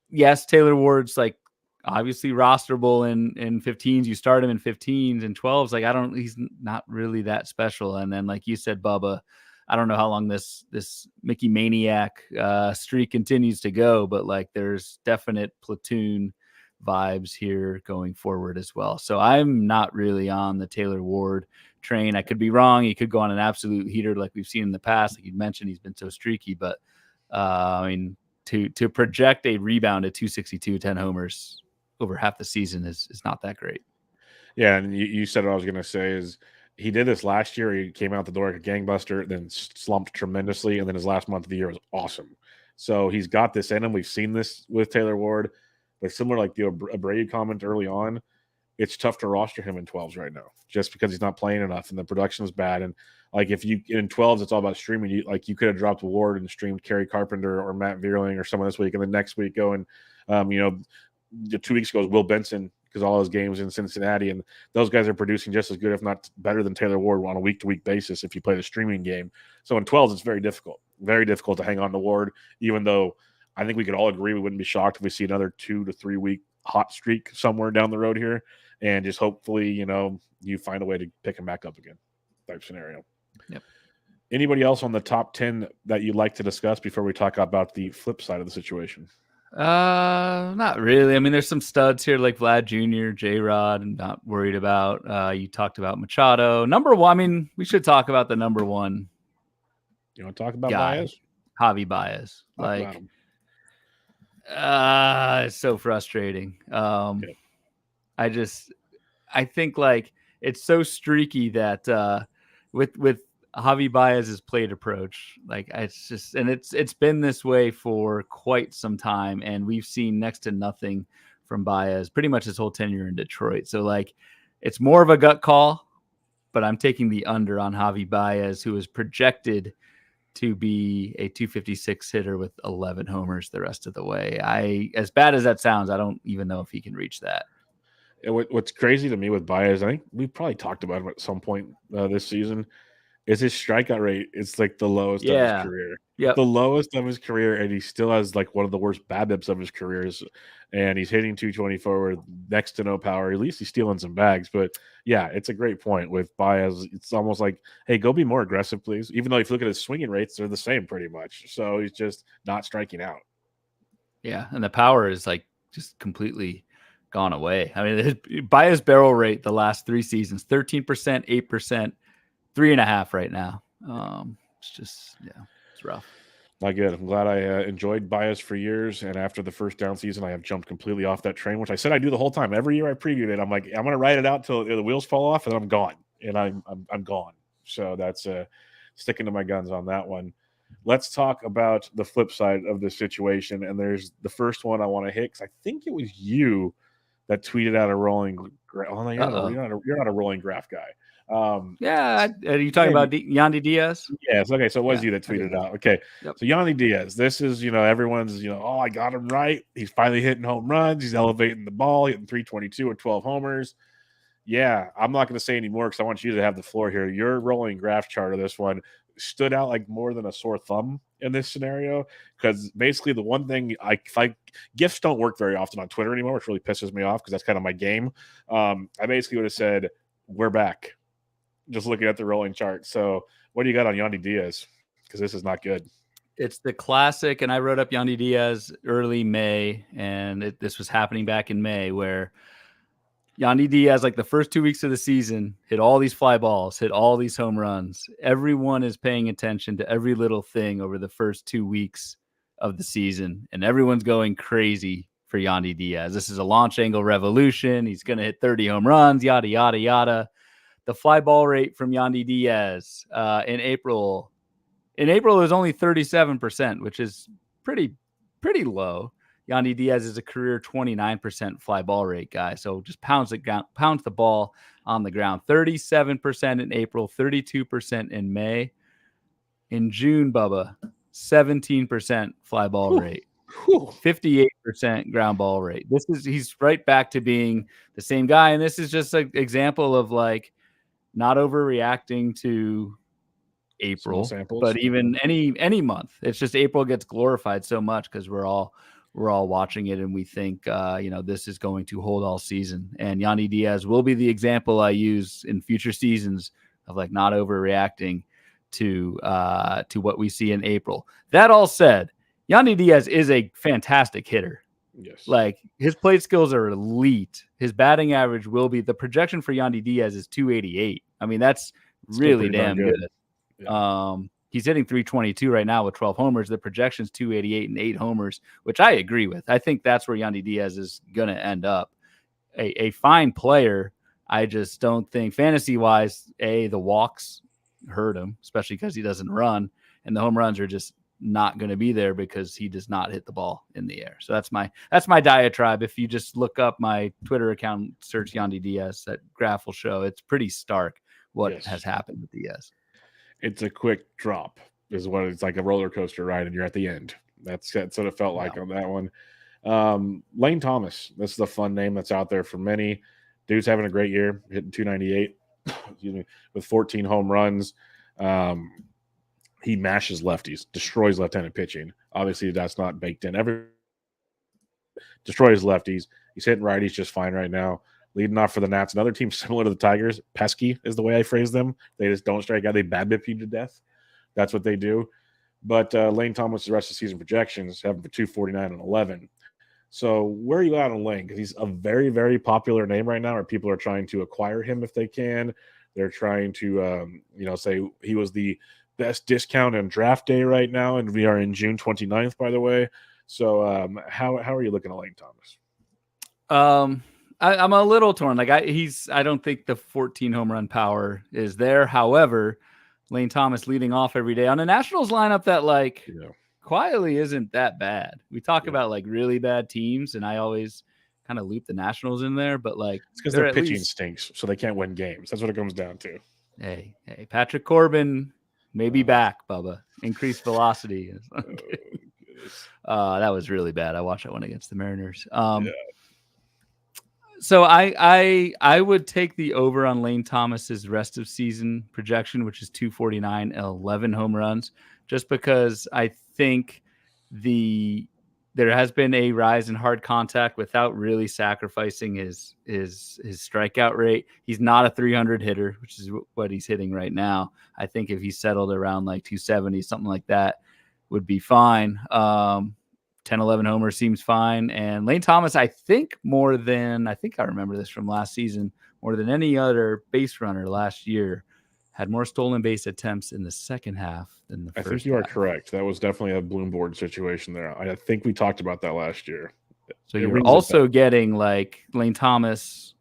yes, Taylor Ward's like obviously rosterable in 15s. You start him in 15s and 12s. Like, he's not really that special. And then, like you said, Bubba, I don't know how long this Mickey Maniac streak continues to go, but like there's definite platoon vibes here going forward as well. So I'm not really on the Taylor Ward train. I could be wrong. He could go on an absolute heater like we've seen in the past. Like you mentioned, he's been so streaky, but I mean, to project a rebound at 262, 10 homers over half the season is not that great. Yeah, and you said what I was going to say is he did this last year. He came out the door like a gangbuster, then slumped tremendously, and then his last month of the year was awesome. So he's got this in him. We've seen this with Taylor Ward. But similar like the Abreu comment early on, it's tough to roster him in 12s right now just because he's not playing enough and the production is bad. And like if you in 12s, it's all about streaming. You could have dropped Ward and streamed Kerry Carpenter or Matt Vierling or someone this week, and the next week going, 2 weeks ago was Will Benson because all his games in Cincinnati, and those guys are producing just as good, if not better, than Taylor Ward on a week-to-week basis if you play the streaming game. So in 12s, it's very difficult to hang on to Ward, even though I think we could all agree we wouldn't be shocked if we see another 2 to 3 week hot streak somewhere down the road here, and just hopefully, you find a way to pick him back up again type scenario. Yep. Anybody else on the top 10 that you'd like to discuss before we talk about the flip side of the situation? Not really. I mean, there's some studs here like Vlad Jr., J-Rod, I'm not worried about. You talked about Machado. Number one, I mean, we should talk about the number one. You want to talk about guy, Baez? Javi Baez. It's so frustrating. Okay. I think like it's so streaky that with Javi Baez's plate approach, like it's been this way for quite some time, and we've seen next to nothing from Baez pretty much his whole tenure in Detroit. So like it's more of a gut call, but I'm taking the under on Javi Baez, who is projected to be a 256 hitter with 11 homers the rest of the way. As bad as that sounds, I don't even know if he can reach that. What's crazy to me with Baez, I think we've probably talked about him at some point this season, is his strikeout rate. It's like the lowest of his career. Yep. The lowest of his career, and he still has like one of the worst BABIPs of his careers. And he's hitting 224 with next to no power. At least he's stealing some bags. But yeah, it's a great point with Baez. It's almost like, hey, go be more aggressive, please. Even though if you look at his swinging rates, they're the same pretty much. So he's just not striking out. Yeah, and the power is like just completely gone away. I mean, his Baez barrel rate the last 3 seasons, 13%, 8%, 3.5 right now. It's just, it's rough. Not good. I'm glad I enjoyed Baez for years, and after the first down season, I have jumped completely off that train, which I said I do the whole time. Every year I previewed it, I'm like, I'm going to ride it out till the wheels fall off, and then I'm gone, and I'm gone. So that's sticking to my guns on that one. Let's talk about the flip side of this situation, and there's the first one I want to hit because I think it was you that tweeted out a rolling. Oh no, you're not a rolling graph guy. Yeah, are you talking about Yandy Diaz? Yes. Okay, so it was you that tweeted it out. Okay, Yep. so Yandy Diaz. This is everyone's oh, I got him right. He's finally hitting home runs. He's elevating the ball, hitting 322 with 12 homers. Yeah, I'm not going to say anymore because I want you to have the floor here. Your rolling graph chart of this one stood out like more than a sore thumb in this scenario because basically the one thing GIFs don't work very often on Twitter anymore, which really pisses me off because that's kind of my game. I basically would have said, we're back, just looking at the rolling chart. So what do you got on Yandy Diaz? Because this is not good. It's the classic, and I wrote up Yandy Diaz early May, and this was happening back in May where Yandy Diaz, like the first 2 weeks of the season, hit all these fly balls, hit all these home runs. Everyone is paying attention to every little thing over the first 2 weeks of the season, and everyone's going crazy for Yandy Diaz. This is a launch angle revolution. He's going to hit 30 home runs, yada, yada, yada. The fly ball rate from Yandy Diaz in April it was only 37%, which is pretty low. Yandy Diaz is a career 29% fly ball rate guy. So just pounds the ball on the ground. 37% in April, 32% in May. In June, Bubba, 17% fly ball rate, 58% ground ball rate. He's right back to being the same guy. And this is just an example of like not overreacting to April, but even any month. It's just April gets glorified so much because we're all watching it and we think this is going to hold all season. And Yandy Diaz will be the example I use in future seasons of like not overreacting to what we see in April. That all said, Yandy Diaz is a fantastic hitter. Yes. Like his plate skills are elite. His batting average will be, the projection for Yandy Diaz is 288. I mean, that's really damn good. Yeah. He's hitting 322 right now with 12 homers. The projection's 288 and 8 homers, which I agree with. I think that's where Yandy Diaz is going to end up. A fine player. I just don't think fantasy-wise, the walks hurt him, especially because he doesn't run, and the home runs are just not going to be there because he does not hit the ball in the air. So that's my diatribe. If you just look up my Twitter account, search Yandy Diaz, that graph will show. It's pretty stark what has happened with Diaz. It's a quick drop is what it's like, a roller coaster ride, and you're at the end. That's what it felt like on that one. Lane Thomas, this is a fun name that's out there for many. Dude's having a great year, hitting 298 with 14 home runs. He mashes lefties, destroys left-handed pitching. Obviously, that's not baked in. Destroys lefties. He's hitting righties just fine right now. Leading off for the Nats. Another team similar to the Tigers. Pesky is the way I phrase them. They just don't strike out. They BATB you to death. That's what they do. But Lane Thomas, the rest of the season projections, have him for 249 and 11. So where are you at on Lane? Because he's a very, very popular name right now, or people are trying to acquire him if they can. They're trying to, say he was the best discount on draft day right now, and we are in June 29th, by the way. So how are you looking at Lane Thomas? I'm a little torn. Like I don't think the 14 home run power is there. However, Lane Thomas leading off every day on a Nationals lineup that quietly isn't that bad. We talk about like really bad teams, and I always kind of loop the Nationals in there, but like it's because their pitching stinks, so they can't win games. That's what it comes down to. Hey, Patrick Corbin may be back, Bubba. Increased velocity. That was really bad. I watched that one against the Mariners. So I would take the over on Lane Thomas's rest of season projection, which is 249 and 11 home runs, just because I think there has been a rise in hard contact without really sacrificing his strikeout rate. He's not a 300 hitter, which is what he's hitting right now. I think if he settled around like 270, something like that, would be fine. 10, 11 homers seems fine. And Lane Thomas, I remember this from last season, more than any other base runner last year, had more stolen base attempts in the second half than the first. I think you are correct. That was definitely a Bloomboard situation there. I think we talked about that last year. So you're also getting like Lane Thomas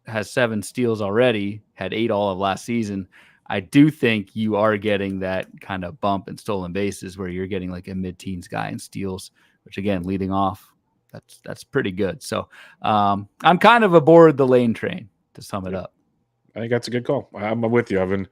has 7 steals already, had 8 all of last season. I do think you are getting that kind of bump in stolen bases where you're getting like a mid-teens guy in steals, which again, leading off, that's pretty good. So I'm kind of aboard the Lane train, to sum it up. I think that's a good call. I'm with you. I've been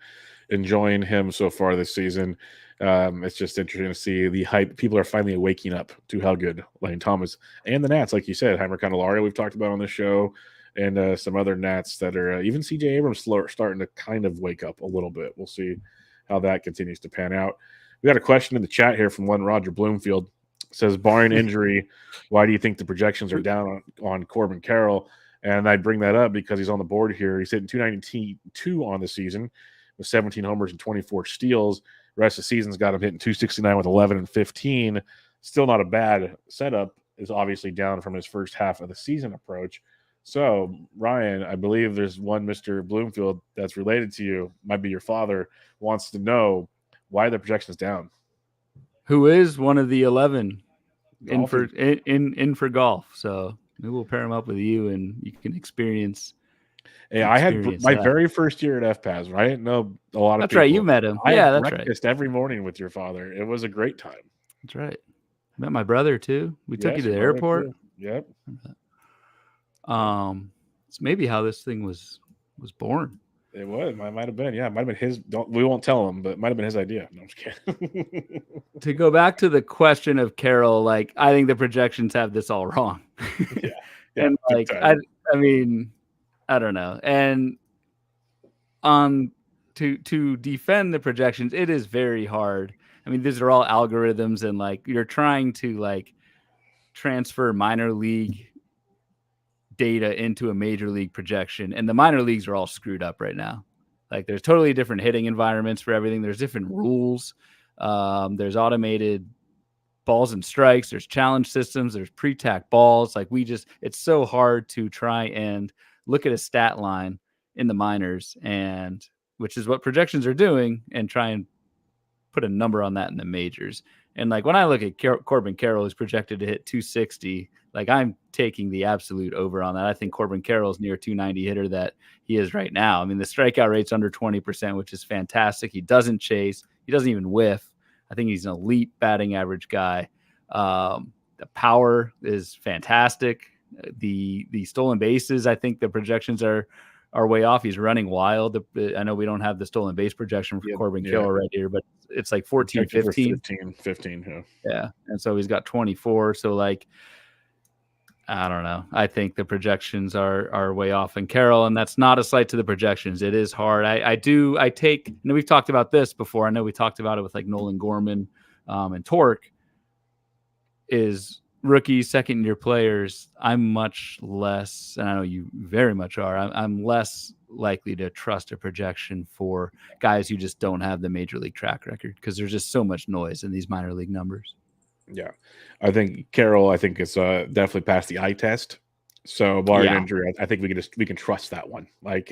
enjoying him so far this season. It's just interesting to see the hype. People are finally waking up to how good Lane Thomas and the Nats, like you said, Heimer Candelario, we've talked about on this show, and some other Nats that are even CJ Abrams starting to kind of wake up a little bit. We'll see how that continues to pan out. We got a question in the chat here from one Roger Bloomfield. It says, barring injury, why do you think the projections are down on Corbin Carroll? And I bring that up because he's on the board here. He's hitting 292 on the season with 17 homers and 24 steals. The rest of the season's got him hitting 269 with 11 and 15. Still not a bad setup. Is obviously down from his first half of the season approach. So, Ryan, I believe there's one Mr. Bloomfield that's related to you, might be your father, wants to know why the projection is down. Who is one of the 11 in Golfing. for golf? So maybe we'll pair him up with you, and you can experience. Hey, I had my very first year at FPAS. I didn't know a lot of That's people. right. You met him. I Yeah, had that's breakfast every morning with your father. It was a great time. That's right. Met my brother too. We took you to the airport. Too. Yep. It's maybe how this thing was born. It was. It might have been. Yeah, it might have been his. We won't tell him, but it might have been his idea. No, I'm just kidding. To go back to the question of Carroll, like, I think the projections have this all wrong. Yeah. And like, I mean, I don't know. And to defend the projections, it is very hard. I mean, these are all algorithms, and like, you're trying to like transfer minor league data into a major league projection, and the minor leagues are all screwed up right now. Like, there's totally different hitting environments for everything. There's different rules. There's automated balls and strikes. There's challenge systems. There's pre-tack balls. Like, it's so hard to try and look at a stat line in the minors, and which is what projections are doing, and try and put a number on that in the majors. And like, when I look at Corbin Carroll, who's projected to hit 260, like, I'm taking the absolute over on that. I think Corbin Carroll is near 290 hitter that he is right now. I mean, the strikeout rate's under 20%, which is fantastic. He doesn't chase. He doesn't even whiff. I think he's an elite batting average guy. The power is fantastic. The stolen bases, I think the projections are way off. He's running wild. I know we don't have the stolen base projection for Corbin Carroll right here, but it's like 14, 15. 15, yeah. And so he's got 24. So like, I don't know. I think the projections are way off in Carroll, and that's not a slight to the projections. It is hard. I know we've talked about this before. I know we talked about it with like Nolan Gorman and Torque. Is rookie second year players, I'm much less, and I know you very much are, I'm less likely to trust a projection for guys who just don't have the major league track record, because there's just so much noise in these minor league numbers. Yeah, I think Carroll, it's definitely passed the eye test. So barring injury, I think we can trust that one. Like,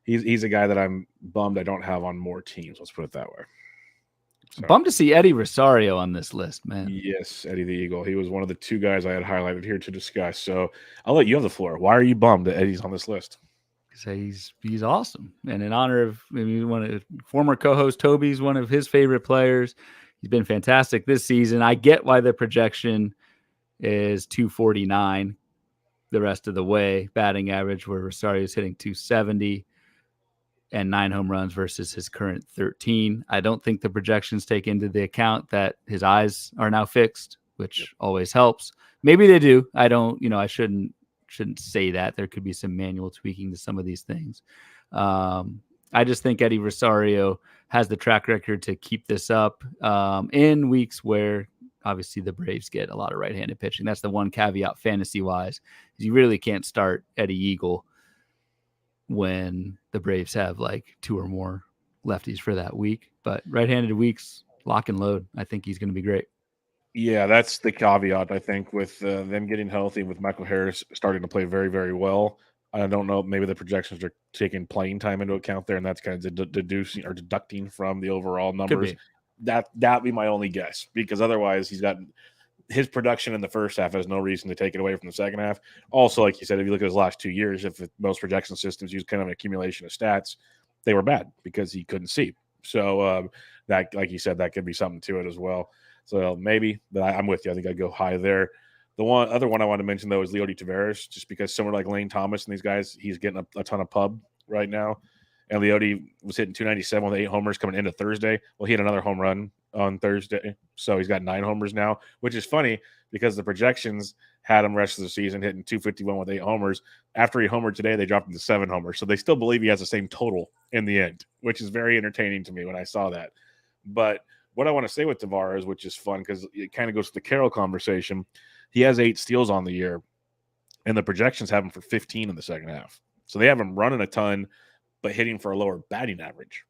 he's a guy that I'm bummed I don't have on more teams. Let's put it that way. So. Bummed to see Eddie Rosario on this list, man. Yes, Eddie the Eagle. He was one of the two guys I had highlighted here to discuss. So I'll let you have the floor. Why are you bummed that Eddie's on this list? Because he's awesome, and in honor of maybe one of former co-host Toby's one of his favorite players. He's been fantastic this season. I get why the projection is 249 the rest of the way. Batting average, where Rosario is hitting 270 and 9 home runs versus his current 13. I don't think the projections take into the account that his eyes are now fixed, which always helps. Maybe they do. I don't, I shouldn't say that. There could be some manual tweaking to some of these things. I just think Eddie Rosario has the track record to keep this up in weeks where obviously the Braves get a lot of right-handed pitching. That's the one caveat fantasy-wise, is you really can't start Eddie Eagle when the Braves have like 2 or more lefties for that week. But right-handed weeks, lock and load. I think he's going to be great. Yeah, that's the caveat, I think, with them getting healthy, with Michael Harris starting to play very, very well. I don't know, maybe the projections are taking playing time into account there, and that's kind of deducting from the overall numbers. That'd be my only guess, because otherwise he's got his production in the first half has no reason to take it away from the second half. Also, like you said, if you look at his last 2 years, if most projection systems use kind of an accumulation of stats, they were bad because he couldn't see. So that, like you said, that could be something to it as well. So maybe, but I'm with you. I think I'd go high there. The other one I want to mention, though, is Leody Taveras, just because similar like Lane Thomas and these guys, he's getting a ton of pub right now. And Leody was hitting 297 with 8 homers coming into Thursday. Well, he had another home run on Thursday. So he's got 9 homers now, which is funny because the projections had him rest of the season hitting 251 with 8 homers. After he homered today, they dropped him to 7 homers. So they still believe he has the same total in the end, which is very entertaining to me when I saw that. But what I want to say with Taveras, which is fun because it kind of goes to the Carroll conversation, he has 8 steals on the year, and the projections have him for 15 in the second half. So they have him running a ton, but hitting for a lower batting average,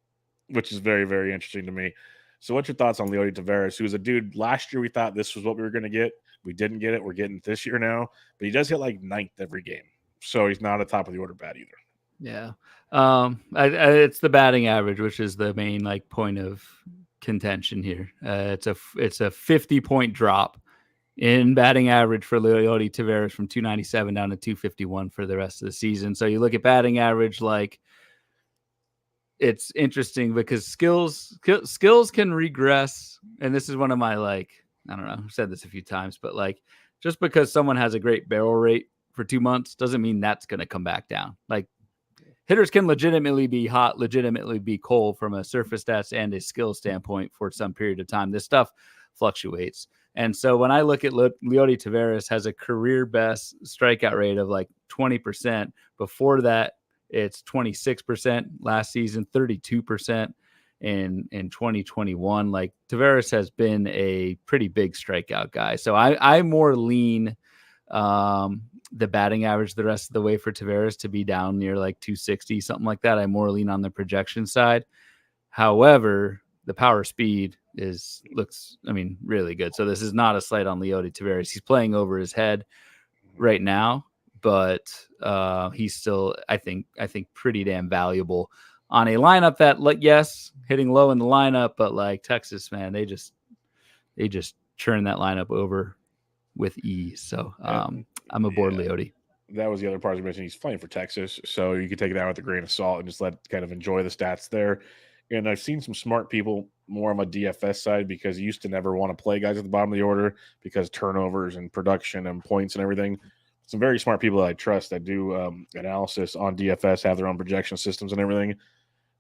which is very, very interesting to me. So what's your thoughts on Leody Taveras, who's a dude last year we thought this was what we were going to get. We didn't get it. We're getting it this year now, but he does hit like 9th every game. So he's not a top of the order bat either. Yeah. It's the batting average, which is the main like point of contention here. It's a 50-point drop in batting average for Leody Taveras from 297 down to 251 for the rest of the season. So you look at batting average, like it's interesting because skills can regress. And this is one of my, like, I don't know, I've said this a few times, but like just because someone has a great barrel rate for 2 months doesn't mean that's going to come back down. Like hitters can legitimately be hot, legitimately be cold from a surface stats and a skill standpoint for some period of time. This stuff fluctuates. And so when I look at Leody Taveras has a career best strikeout rate of like 20%. Before that, it's 26% last season, 32% in 2021. Like Taveras has been a pretty big strikeout guy. So I more lean the batting average the rest of the way for Taveras to be down near like 260, something like that. I more lean on the projection side. However, the power speed looks really good. So this is not a slight on Leody Taveras. He's playing over his head right now, but he's still, I think pretty damn valuable on a lineup that, like, yes, hitting low in the lineup, but like Texas, man, they just churn that lineup over with ease. So I'm aboard Leody. That was the other part I mentioned. He's playing for Texas, so you can take that with a grain of salt and just kind of enjoy the stats there. And I've seen some smart people more on my DFS side because you used to never want to play guys at the bottom of the order because turnovers and production and points and everything. Some very smart people that I trust that do analysis on DFS, have their own projection systems and everything.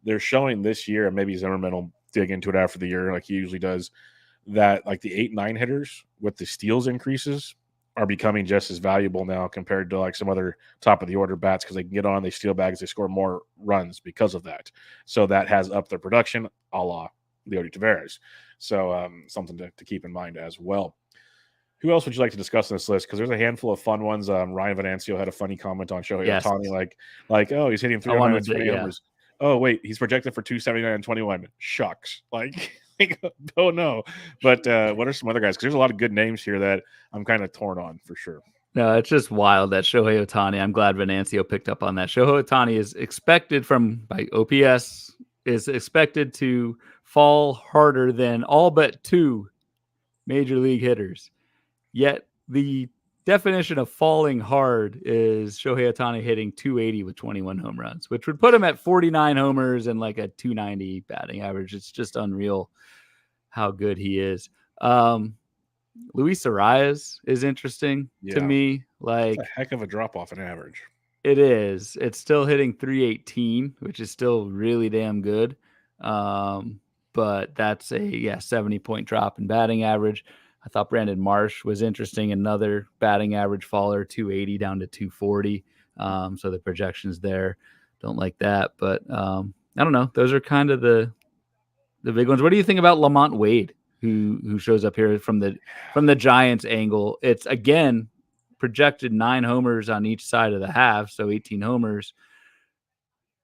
They're showing this year, and maybe Zimmerman will dig into it after the year like he usually does, that like the 8-9 hitters with the steals increases are becoming just as valuable now compared to like some other top of the order bats because they can get on, they steal bags, they score more runs because of that. So that has upped their production, a la Leody Taveras. So something to keep in mind as well. Who else would you like to discuss on this list? Because there's a handful of fun ones. Ryan Venancio had a funny comment on Shohei Ohtani, like, oh, he's hitting 320 homers. Oh, wait, he's projected for 279 and 21. Shucks. Like, don't know. But what are some other guys? Because there's a lot of good names here that I'm kind of torn on for sure. No, it's just wild that Shohei Ohtani, I'm glad Venancio picked up on that. Shohei Ohtani is expected by OPS, is expected to fall harder than all but 2 major league hitters. Yet the definition of falling hard is Shohei Ohtani hitting 280 with 21 home runs, which would put him at 49 homers and like a 290 batting average. It's just unreal how good he is. Luis Arias is interesting to me. Like, it's a heck of a drop off in average. It is. It's still hitting 318, which is still really damn good. But that's a 70-point drop in batting average. I thought Brandon Marsh was interesting. Another batting average faller, 280 down to 240. So the projections there, don't like that. But I don't know. Those are kind of the big ones. What do you think about Lamont Wade, who shows up here from the Giants angle? It's again projected 9 homers on each side of the half, so 18 homers,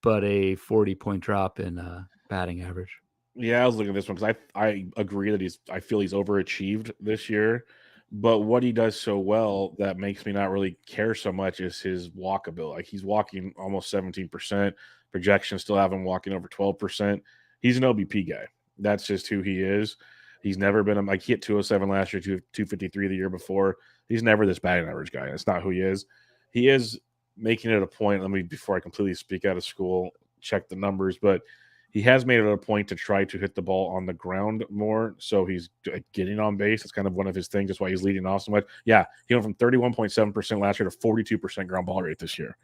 but a 40-point drop in batting average. Yeah, I was looking at this one because I agree that I feel he's overachieved this year, but what he does so well that makes me not really care so much is his walkability. Like, he's walking almost 17%. Projections still have him walking over 12%. He's an OBP guy. That's just who he is. He's never been like, he hit 207 last year, 253 the year before. He's never this batting average guy. That's not who he is. He is making it a point. Before I completely speak out of school, check the numbers, but he has made it a point to try to hit the ball on the ground more. So he's getting on base. It's kind of one of his things. That's why he's leading off so much. Yeah, he went from 31.7% last year to 42% ground ball rate this year.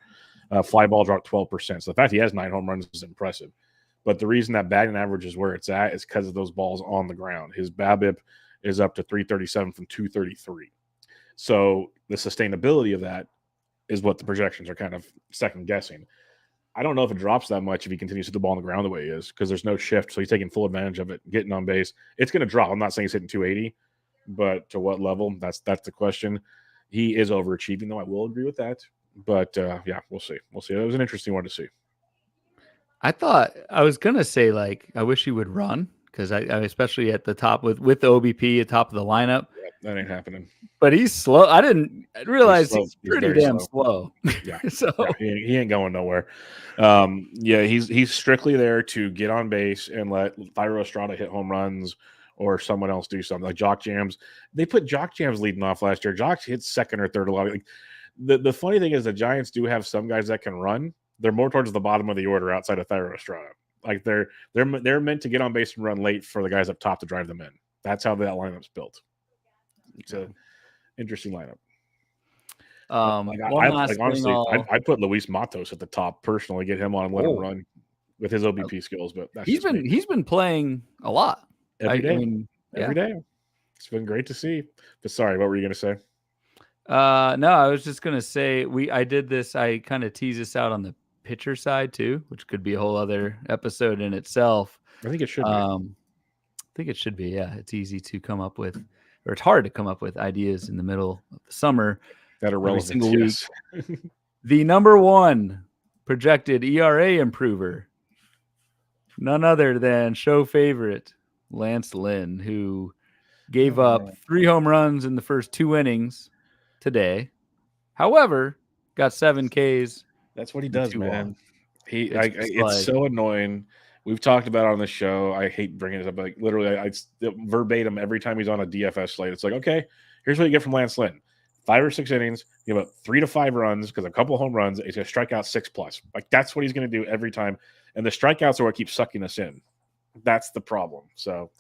Fly ball dropped 12%. So the fact he has 9 home runs is impressive. But the reason that batting average is where it's at is because of those balls on the ground. His BABIP is up to 337 from 233. So the sustainability of that is what the projections are kind of second guessing. I don't know if it drops that much if he continues to hit the ball on the ground the way he is, because there's no shift. So he's taking full advantage of it, getting on base. It's going to drop. I'm not saying he's hitting 280, but to what level? That's the question. He is overachieving, though. I will agree with that. But yeah, we'll see. We'll see. It was an interesting one to see. I thought I was gonna say, like, I wish he would run, because I especially at the top with the OBP at top of the lineup. Yeah, that ain't happening. But he's slow. I didn't realize he's pretty damn slow. Yeah. So yeah, he ain't going nowhere. Yeah, he's strictly there to get on base and let Thairo Estrada hit home runs or someone else do something. Like Jock Jams. They put Jock Jams leading off last year. Jock hit second or third a lot. Like, the funny thing is the Giants do have some guys that can run. They're more towards the bottom of the order outside of Thairo Estrada. Like they're meant to get on base and run late for the guys up top to drive them in. That's how that lineup's built. It's an interesting lineup. I'd put Luis Matos at the top personally. Get him on and let him run with his OBP skills. But that's he's been playing a lot every day. Every day. It's been great to see. But sorry, what were you going to say? No, I was just going to say I did this. I kind of tease this out on the pitcher side too, which could be a whole other episode in itself. I think it should be. I think it should be. Yeah, it's easy to come up with, or it's hard to come up with ideas in the middle of the summer that are relevant every single week. The number one projected ERA improver, none other than show favorite Lance Lynn, who gave up 3 home runs in the first 2 innings today. However, got 7 Ks. That's what he does, man. It's so annoying. We've talked about it on the show. I hate bringing it up. Like literally, I verbatim every time he's on a DFS slate. It's like, okay, here's what you get from Lance Lynn: 5 or 6 innings, give up 3 to 5 runs because a couple home runs. He's going to strike out 6+. Like that's what he's going to do every time. And the strikeouts are what keeps sucking us in. That's the problem. So,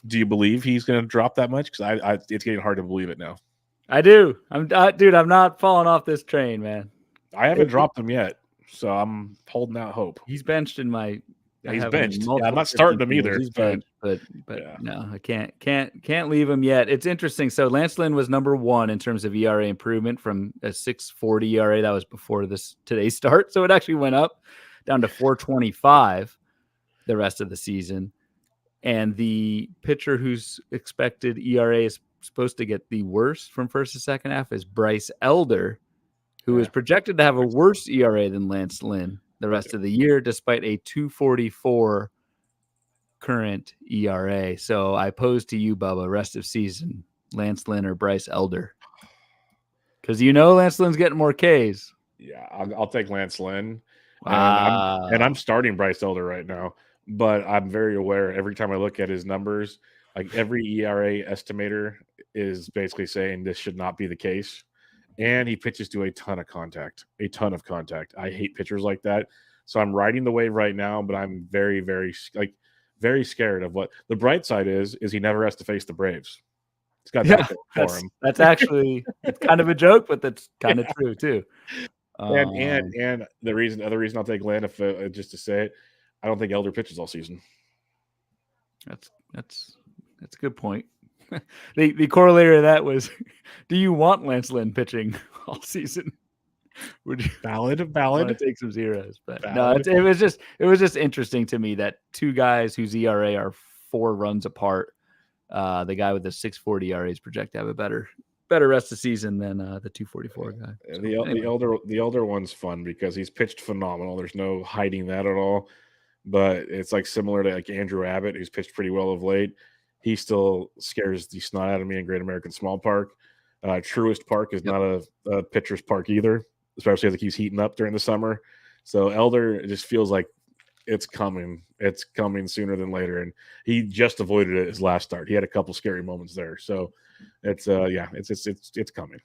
do you believe he's going to drop that much? Because it's getting hard to believe it now. I do. I'm not falling off this train, man. I haven't dropped him yet, so I'm holding out hope. He's benched in my. He's benched. Yeah, I'm not starting him either. But yeah. No, I can't leave him yet. It's interesting. So Lance Lynn was number 1 in terms of ERA improvement from a 6.40 ERA. That was before today's start. So it actually went up down to 4.25 the rest of the season. And the pitcher whose expected ERA is supposed to get the worst from first to second half is Bryce Elder, who is projected to have a worse ERA than Lance Lynn the rest of the year, despite a 2.44 current ERA. So I pose to you, Bubba, rest of season, Lance Lynn or Bryce Elder? Because Lance Lynn's getting more Ks. Yeah, I'll take Lance Lynn. And I'm starting Bryce Elder right now, but I'm very aware every time I look at his numbers, like every ERA estimator is basically saying this should not be the case. And he pitches to a ton of contact. I hate pitchers like that. So I'm riding the wave right now, but I'm very, very, very scared of what the bright side is he never has to face the Braves. It's got that for him. That's actually it's kind of a joke, but that's kind of true too. And the other reason I'll take Lynn, if just to say it, I don't think Elder pitches all season. That's a good point. The corollary of that was, do you want Lance Lynn pitching all season? Would you valid to take some zeros? But valid. No, it was just interesting to me that 2 guys whose ERA are 4 runs apart. The guy with the 6.40 ERA is projected to have a better rest of the season than the 2.44 guy. So, the elder one's fun because he's pitched phenomenal. There's no hiding that at all. But it's like similar to like Andrew Abbott, who's pitched pretty well of late. He still scares the snot out of me in Great American Small Park. Truist Park is not a pitcher's park either, especially as it keeps heating up during the summer. So Elder just feels like it's coming. It's coming sooner than later. And he just avoided it his last start. He had a couple scary moments there. So it's coming.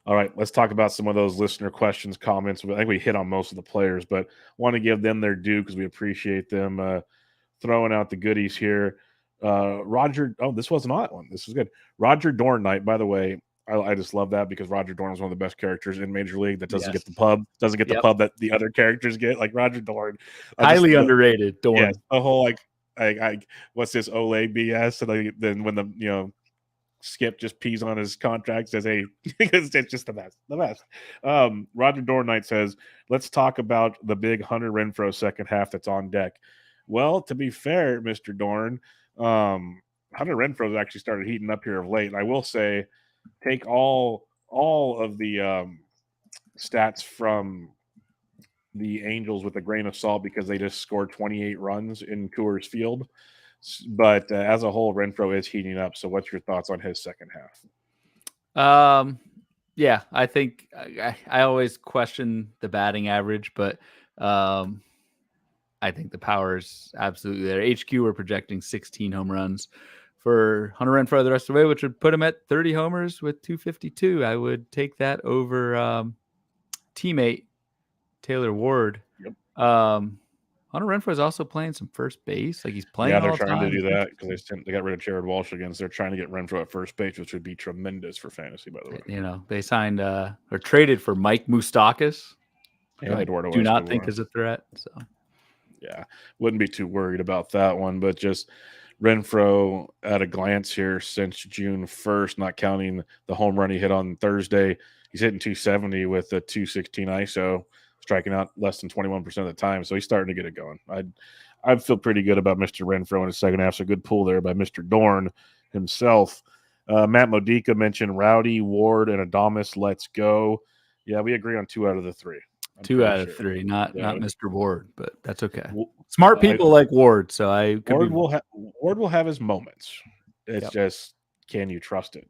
All right, let's talk about some of those listener questions, comments. I think we hit on most of the players, but want to give them their due because we appreciate them throwing out the goodies here. Roger, this wasn't on one. This is good. Roger Dornight, by the way, I just love that because Roger Dorn is one of the best characters in Major League that doesn't get the Yep. pub that the other characters get. Like Roger Dorn, highly underrated. Dorn. Yeah, the whole like what's this Olay BS? And then when the Skip just pees on his contract, says, "Hey," because it's just the best. Roger Dorn Knight says, "Let's talk about the big Hunter Renfroe second half that's on deck." Well, to be fair, Mr. Dorn, Hunter Renfroe's actually started heating up here of late. And I will say, take all of the stats from the Angels with a grain of salt because they just scored 28 runs in Coors Field. But as a whole, Renfroe is heating up. So what's your thoughts on his second half? Yeah, I think I always question the batting average, but I think the power is absolutely there. HQ are projecting 16 home runs for Hunter Renfroe the rest of the way, which would put him at 30 homers with 252. I would take that over teammate Taylor Ward. Yep. Hunter Renfroe is also playing some first base. Like he's playing. Yeah, they're trying to do that because they got rid of Jared Walsh again. So they're trying to get Renfroe at first base, which would be tremendous for fantasy, by the way. They signed or traded for Mike Moustakas. And I do not think is a threat. So yeah, wouldn't be too worried about that one. But just Renfroe at a glance here since June 1st, not counting the home run he hit on Thursday, he's hitting 270 with a 216 ISO. Striking out less than 21% of the time, so he's starting to get it going. I feel pretty good about Mr. Renfroe in his second half. So good pull there by Mr. Dorn himself. Matt Modica mentioned Rowdy, Ward, and Adames. Let's go. Yeah, we agree on 2 out of the 3. Two out of 3, not Mr. Ward, but that's okay. Smart people like Ward, so Ward will have his moments. It's just, can you trust it?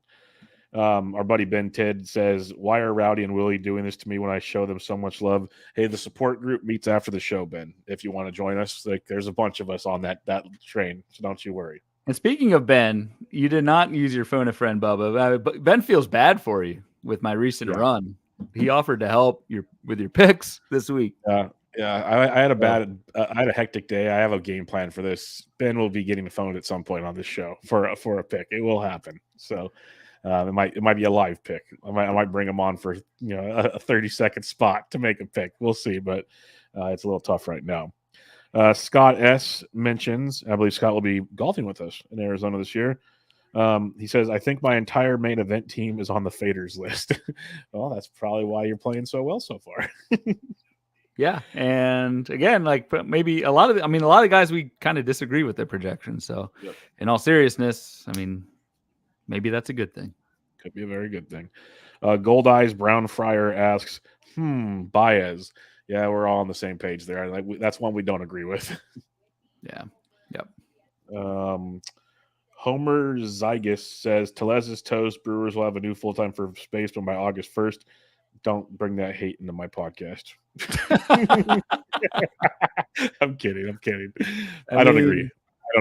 Our buddy Ben Ted says, "Why are Rowdy and Willie doing this to me when I show them so much love?" Hey, the support group meets after the show, Ben. If you want to join us, like there's a bunch of us on that train, so don't you worry. And speaking of Ben, you did not use your phone a friend, Bubba. But Ben feels bad for you with my recent run. He offered to help with your picks this week. I had I had a hectic day. I have a game plan for this. Ben will be getting phoned at some point on this show for a pick. It will happen. So. It might be a live pick. I might bring him on for a 30-second spot to make a pick. We'll see, but it's a little tough right now. Scott S mentions, I believe Scott will be golfing with us in Arizona this year. He says, "I think my entire main event team is on the faders list." Well, that's probably why you're playing so well so far. Yeah, and again, like maybe a lot of guys we kind of disagree with their projections. So, in all seriousness, I mean. Maybe that's a good thing. Could be a very good thing. Gold Eyes Brown Fryer asks, Baez. Yeah, we're all on the same page there. That's one we don't agree with. Yeah. Yep. Homer Zygus says, Tellez is toast. Brewers will have a new full-time first baseman by August 1st. Don't bring that hate into my podcast. I'm kidding. I don't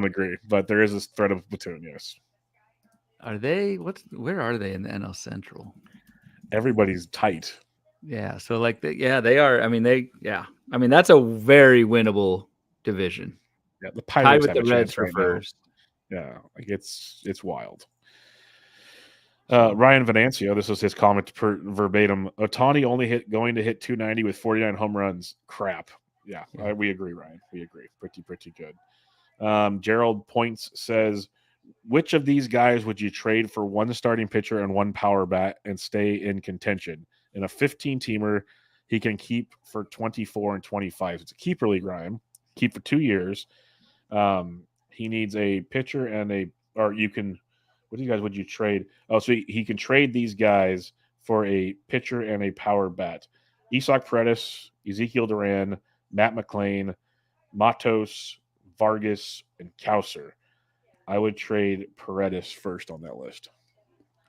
agree. But there is this threat of platoon, yes. Are they? Where are they in the NL Central? Everybody's tight. Yeah. So they are. I mean, that's a very winnable division. Yeah, the Pirates with the Reds for first. Yeah, it's wild. Ryan Venancio, this was his comment verbatim. Ohtani going to hit 290 with 49 home runs. Crap. Yeah. We agree, Ryan. We agree. Pretty good. Gerald Points says, which of these guys would you trade for one starting pitcher and one power bat and stay in contention? In a 15-teamer, he can keep for 24 and 25. It's a keeper league, Ryan. Keep for 2 years. He needs a pitcher what guys would you trade? Oh, so he can trade these guys for a pitcher and a power bat. Isaac Paredes, Ezekiel Duran, Matt McClain, Matos, Vargas, and Kauser. I would trade Paredes first on that list.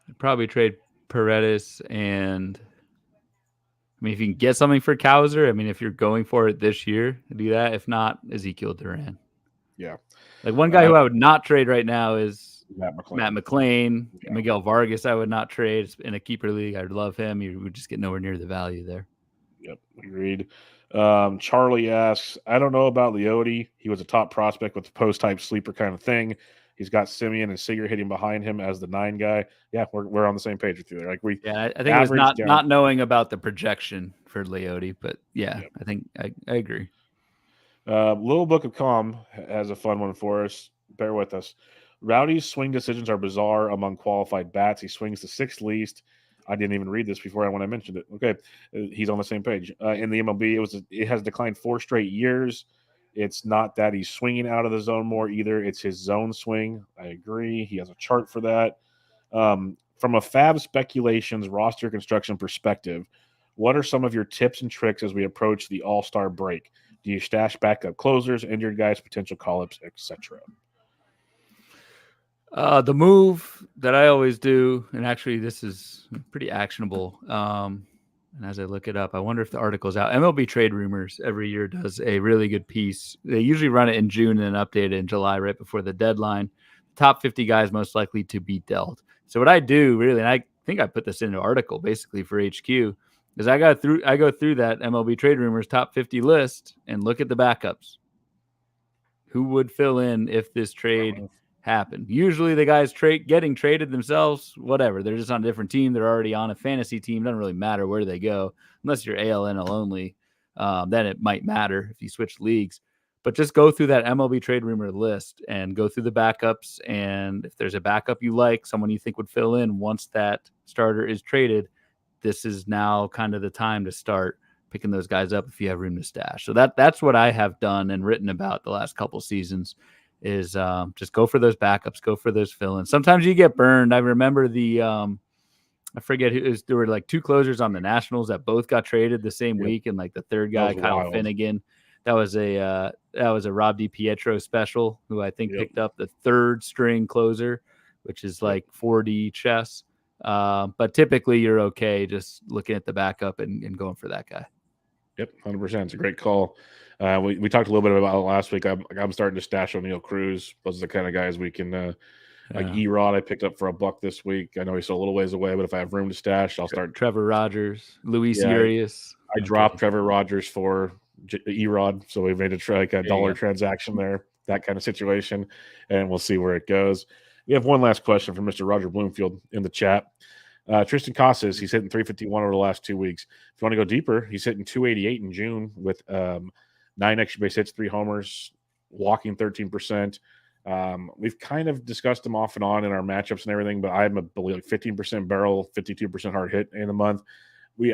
I'd probably trade Paredes, and I mean, if you can get something for Kauser, I mean, if you're going for it this year, do that. If not, Ezekiel Duran. Yeah. Like one guy who I would not trade right now is Matt McClain. Yeah. Miguel Vargas I would not trade. In a keeper league, I'd love him. You would just get nowhere near the value there. Yep, agreed. Charlie asks, I don't know about Leody. He was a top prospect with the post-type sleeper kind of thing. He's got Simeon and Seager hitting behind him as the 9 guy. Yeah, we're on the same page with you there. I think it was not knowing about the projection for Leody, but I think I agree. Little Book of Calm has a fun one for us. Bear with us. Rowdy's swing decisions are bizarre among qualified bats. He swings the 6th least. I didn't even read this before when I mentioned it. Okay, he's on the same page. In the MLB, it has declined 4 straight years. It's not that he's swinging out of the zone more either. It's his zone swing. I agree. He has a chart for that. From a Fab Speculations roster construction perspective, what are some of your tips and tricks as we approach the All-Star break? Do you stash backup closers, injured guys, potential call-ups, etc.? The move that I always do, and actually this is pretty actionable, and as I look it up, I wonder if the article's out. MLB Trade Rumors every year does a really good piece. They usually run it in June and then update it in July right before the deadline. Top 50 guys most likely to be dealt. So what I do really, and I think I put this in an article basically for HQ, is I go through that MLB Trade Rumors top 50 list and look at the backups. Who would fill in if this trade happened? Usually the guys getting traded themselves, whatever. They're just on a different team. They're already on a fantasy team. Doesn't really matter where they go, unless you're ALNL only. Then it might matter if you switch leagues. But just go through that MLB Trade Rumor list and go through the backups. And if there's a backup you like, someone you think would fill in once that starter is traded, this is now kind of the time to start picking those guys up if you have room to stash. So that's what I have done and written about the last couple seasons is just go for those backups, go for those fill-ins. Sometimes you get burned. I remember I forget who there were like 2 closers on the Nationals that both got traded the same week, and like the third guy, Kyle wild. Finnegan, that was a Rob DiPietro special, who I think picked up the 3rd string closer, which is like 4D chess. But typically you're okay just looking at the backup and going for that guy. Yep, 100%. It's a great call. We talked a little bit about it last week. I'm starting to stash O'Neal Cruz. Those are the kind of guys we can like E-Rod I picked up for $1 this week. I know he's still a little ways away, but if I have room to stash, I'll start. Trevor Rogers, Luis Urias. I dropped Trevor Rogers for E-Rod, so we made like a dollar transaction there, that kind of situation, and we'll see where it goes. We have one last question from Mr. Roger Bloomfield in the chat. Tristan Casas, he's hitting 351 over the last 2 weeks. If you want to go deeper, he's hitting 288 in June with 9 extra base hits, 3 homers, walking 13%. We've kind of discussed him off and on in our matchups and everything, but I'm like 15% barrel, 52% hard hit in a month.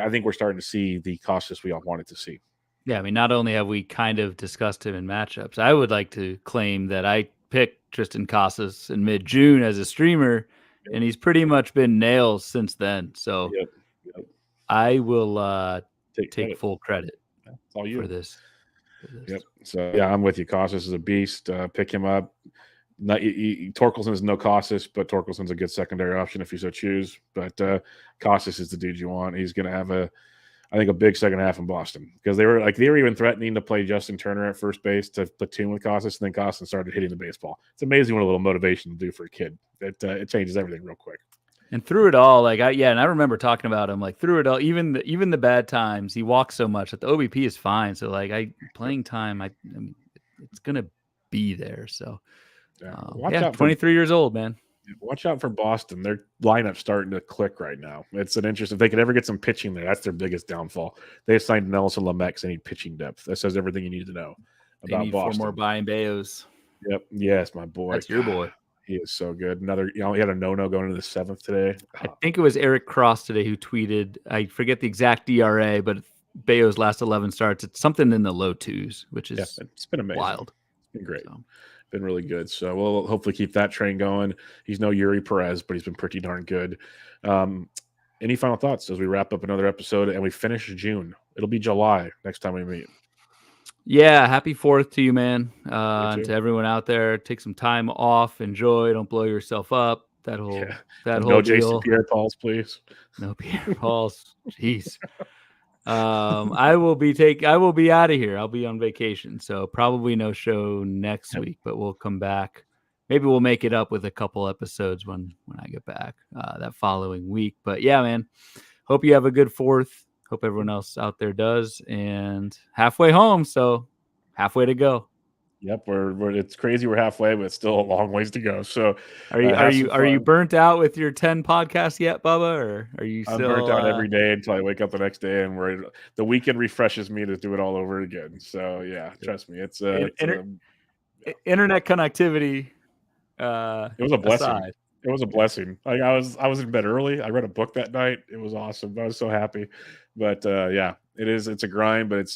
I think we're starting to see the Casas we all wanted to see. Yeah, I mean, not only have we kind of discussed him in matchups, I would like to claim that I picked Tristan Casas in mid-June as a streamer, and he's pretty much been nails since then. So I will take full credit for this. Yep. So yeah, I'm with you. Casas is a beast. Pick him up. Torkelson is no Casas, but Torkelson's a good secondary option if you so choose. But Casas is the dude you want. He's going to have I think a big second half in Boston, because they were even threatening to play Justin Turner at first base to platoon with Casas, and then Casas started hitting the baseball. It's amazing what a little motivation to do for a kid. It changes everything real quick. And through it all, and I remember talking about him, like through it all, even the bad times, he walks so much that the OBP is fine. So playing time, I mean, it's gonna be there. So 23 years old, man. Watch out for Boston. Their lineup's starting to click right now. It's an interest. If they could ever get some pitching there, that's their biggest downfall. They signed Nelson Lamex. They need pitching depth. That says everything you need to know about Boston. 4 more buying Bayos. Yep. Yes, my boy. That's your boy. He is so good. He had a no-no going into the 7th today. I think it was Eric Cross today who tweeted, I forget the exact DRA, but Bayo's last 11 starts, it's something in the low 2s, which is it's been amazing. Wild. It's been great. Been really good. So we'll hopefully keep that train going. He's no Yuri Perez, but he's been pretty darn good. Any final thoughts as we wrap up another episode and we finish June? It'll be July next time we meet. Yeah, happy 4th to you, man. And to everyone out there, take some time off, enjoy, don't blow yourself up. That whole no deal. Jason Pierre-Pauls, please. No Pierre-Pauls. Jeez. I will be out of here. I'll be on vacation, so probably no show next week, but we'll come back. Maybe we'll make it up with a couple episodes when I get back that following week. But yeah, man, hope you have a good 4th. Hope everyone else out there does, and halfway home, so halfway to go. Yep, it's crazy. We're halfway, but it's still a long ways to go. So, are you burnt out with your 10 podcasts yet, Bubba, or are you still? I'm burnt out every day until I wake up the next day, and the weekend refreshes me to do it all over again. So yeah, trust me, it's internet connectivity. It was a blessing. Aside. It was a blessing. Like I was in bed early. I read a book that night. It was awesome. I was so happy. But yeah, it's a grind, but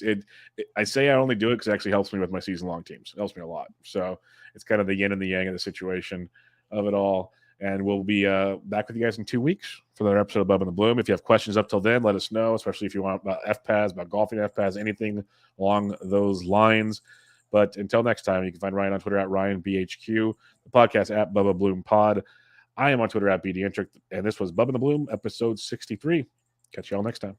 I say I only do it because it actually helps me with my season-long teams. It helps me a lot. So it's kind of the yin and the yang of the situation of it all. And we'll be back with you guys in 2 weeks for another episode of Bubba and the Bloom. If you have questions up till then, let us know, especially if you want about FPAS, about golfing FPAS, anything along those lines. But until next time, you can find Ryan on Twitter at RyanBHQ, the podcast at Bubba Bloom Pod. I am on Twitter at BDintric, and this was Bubba and the Bloom, episode 63. Catch you all next time.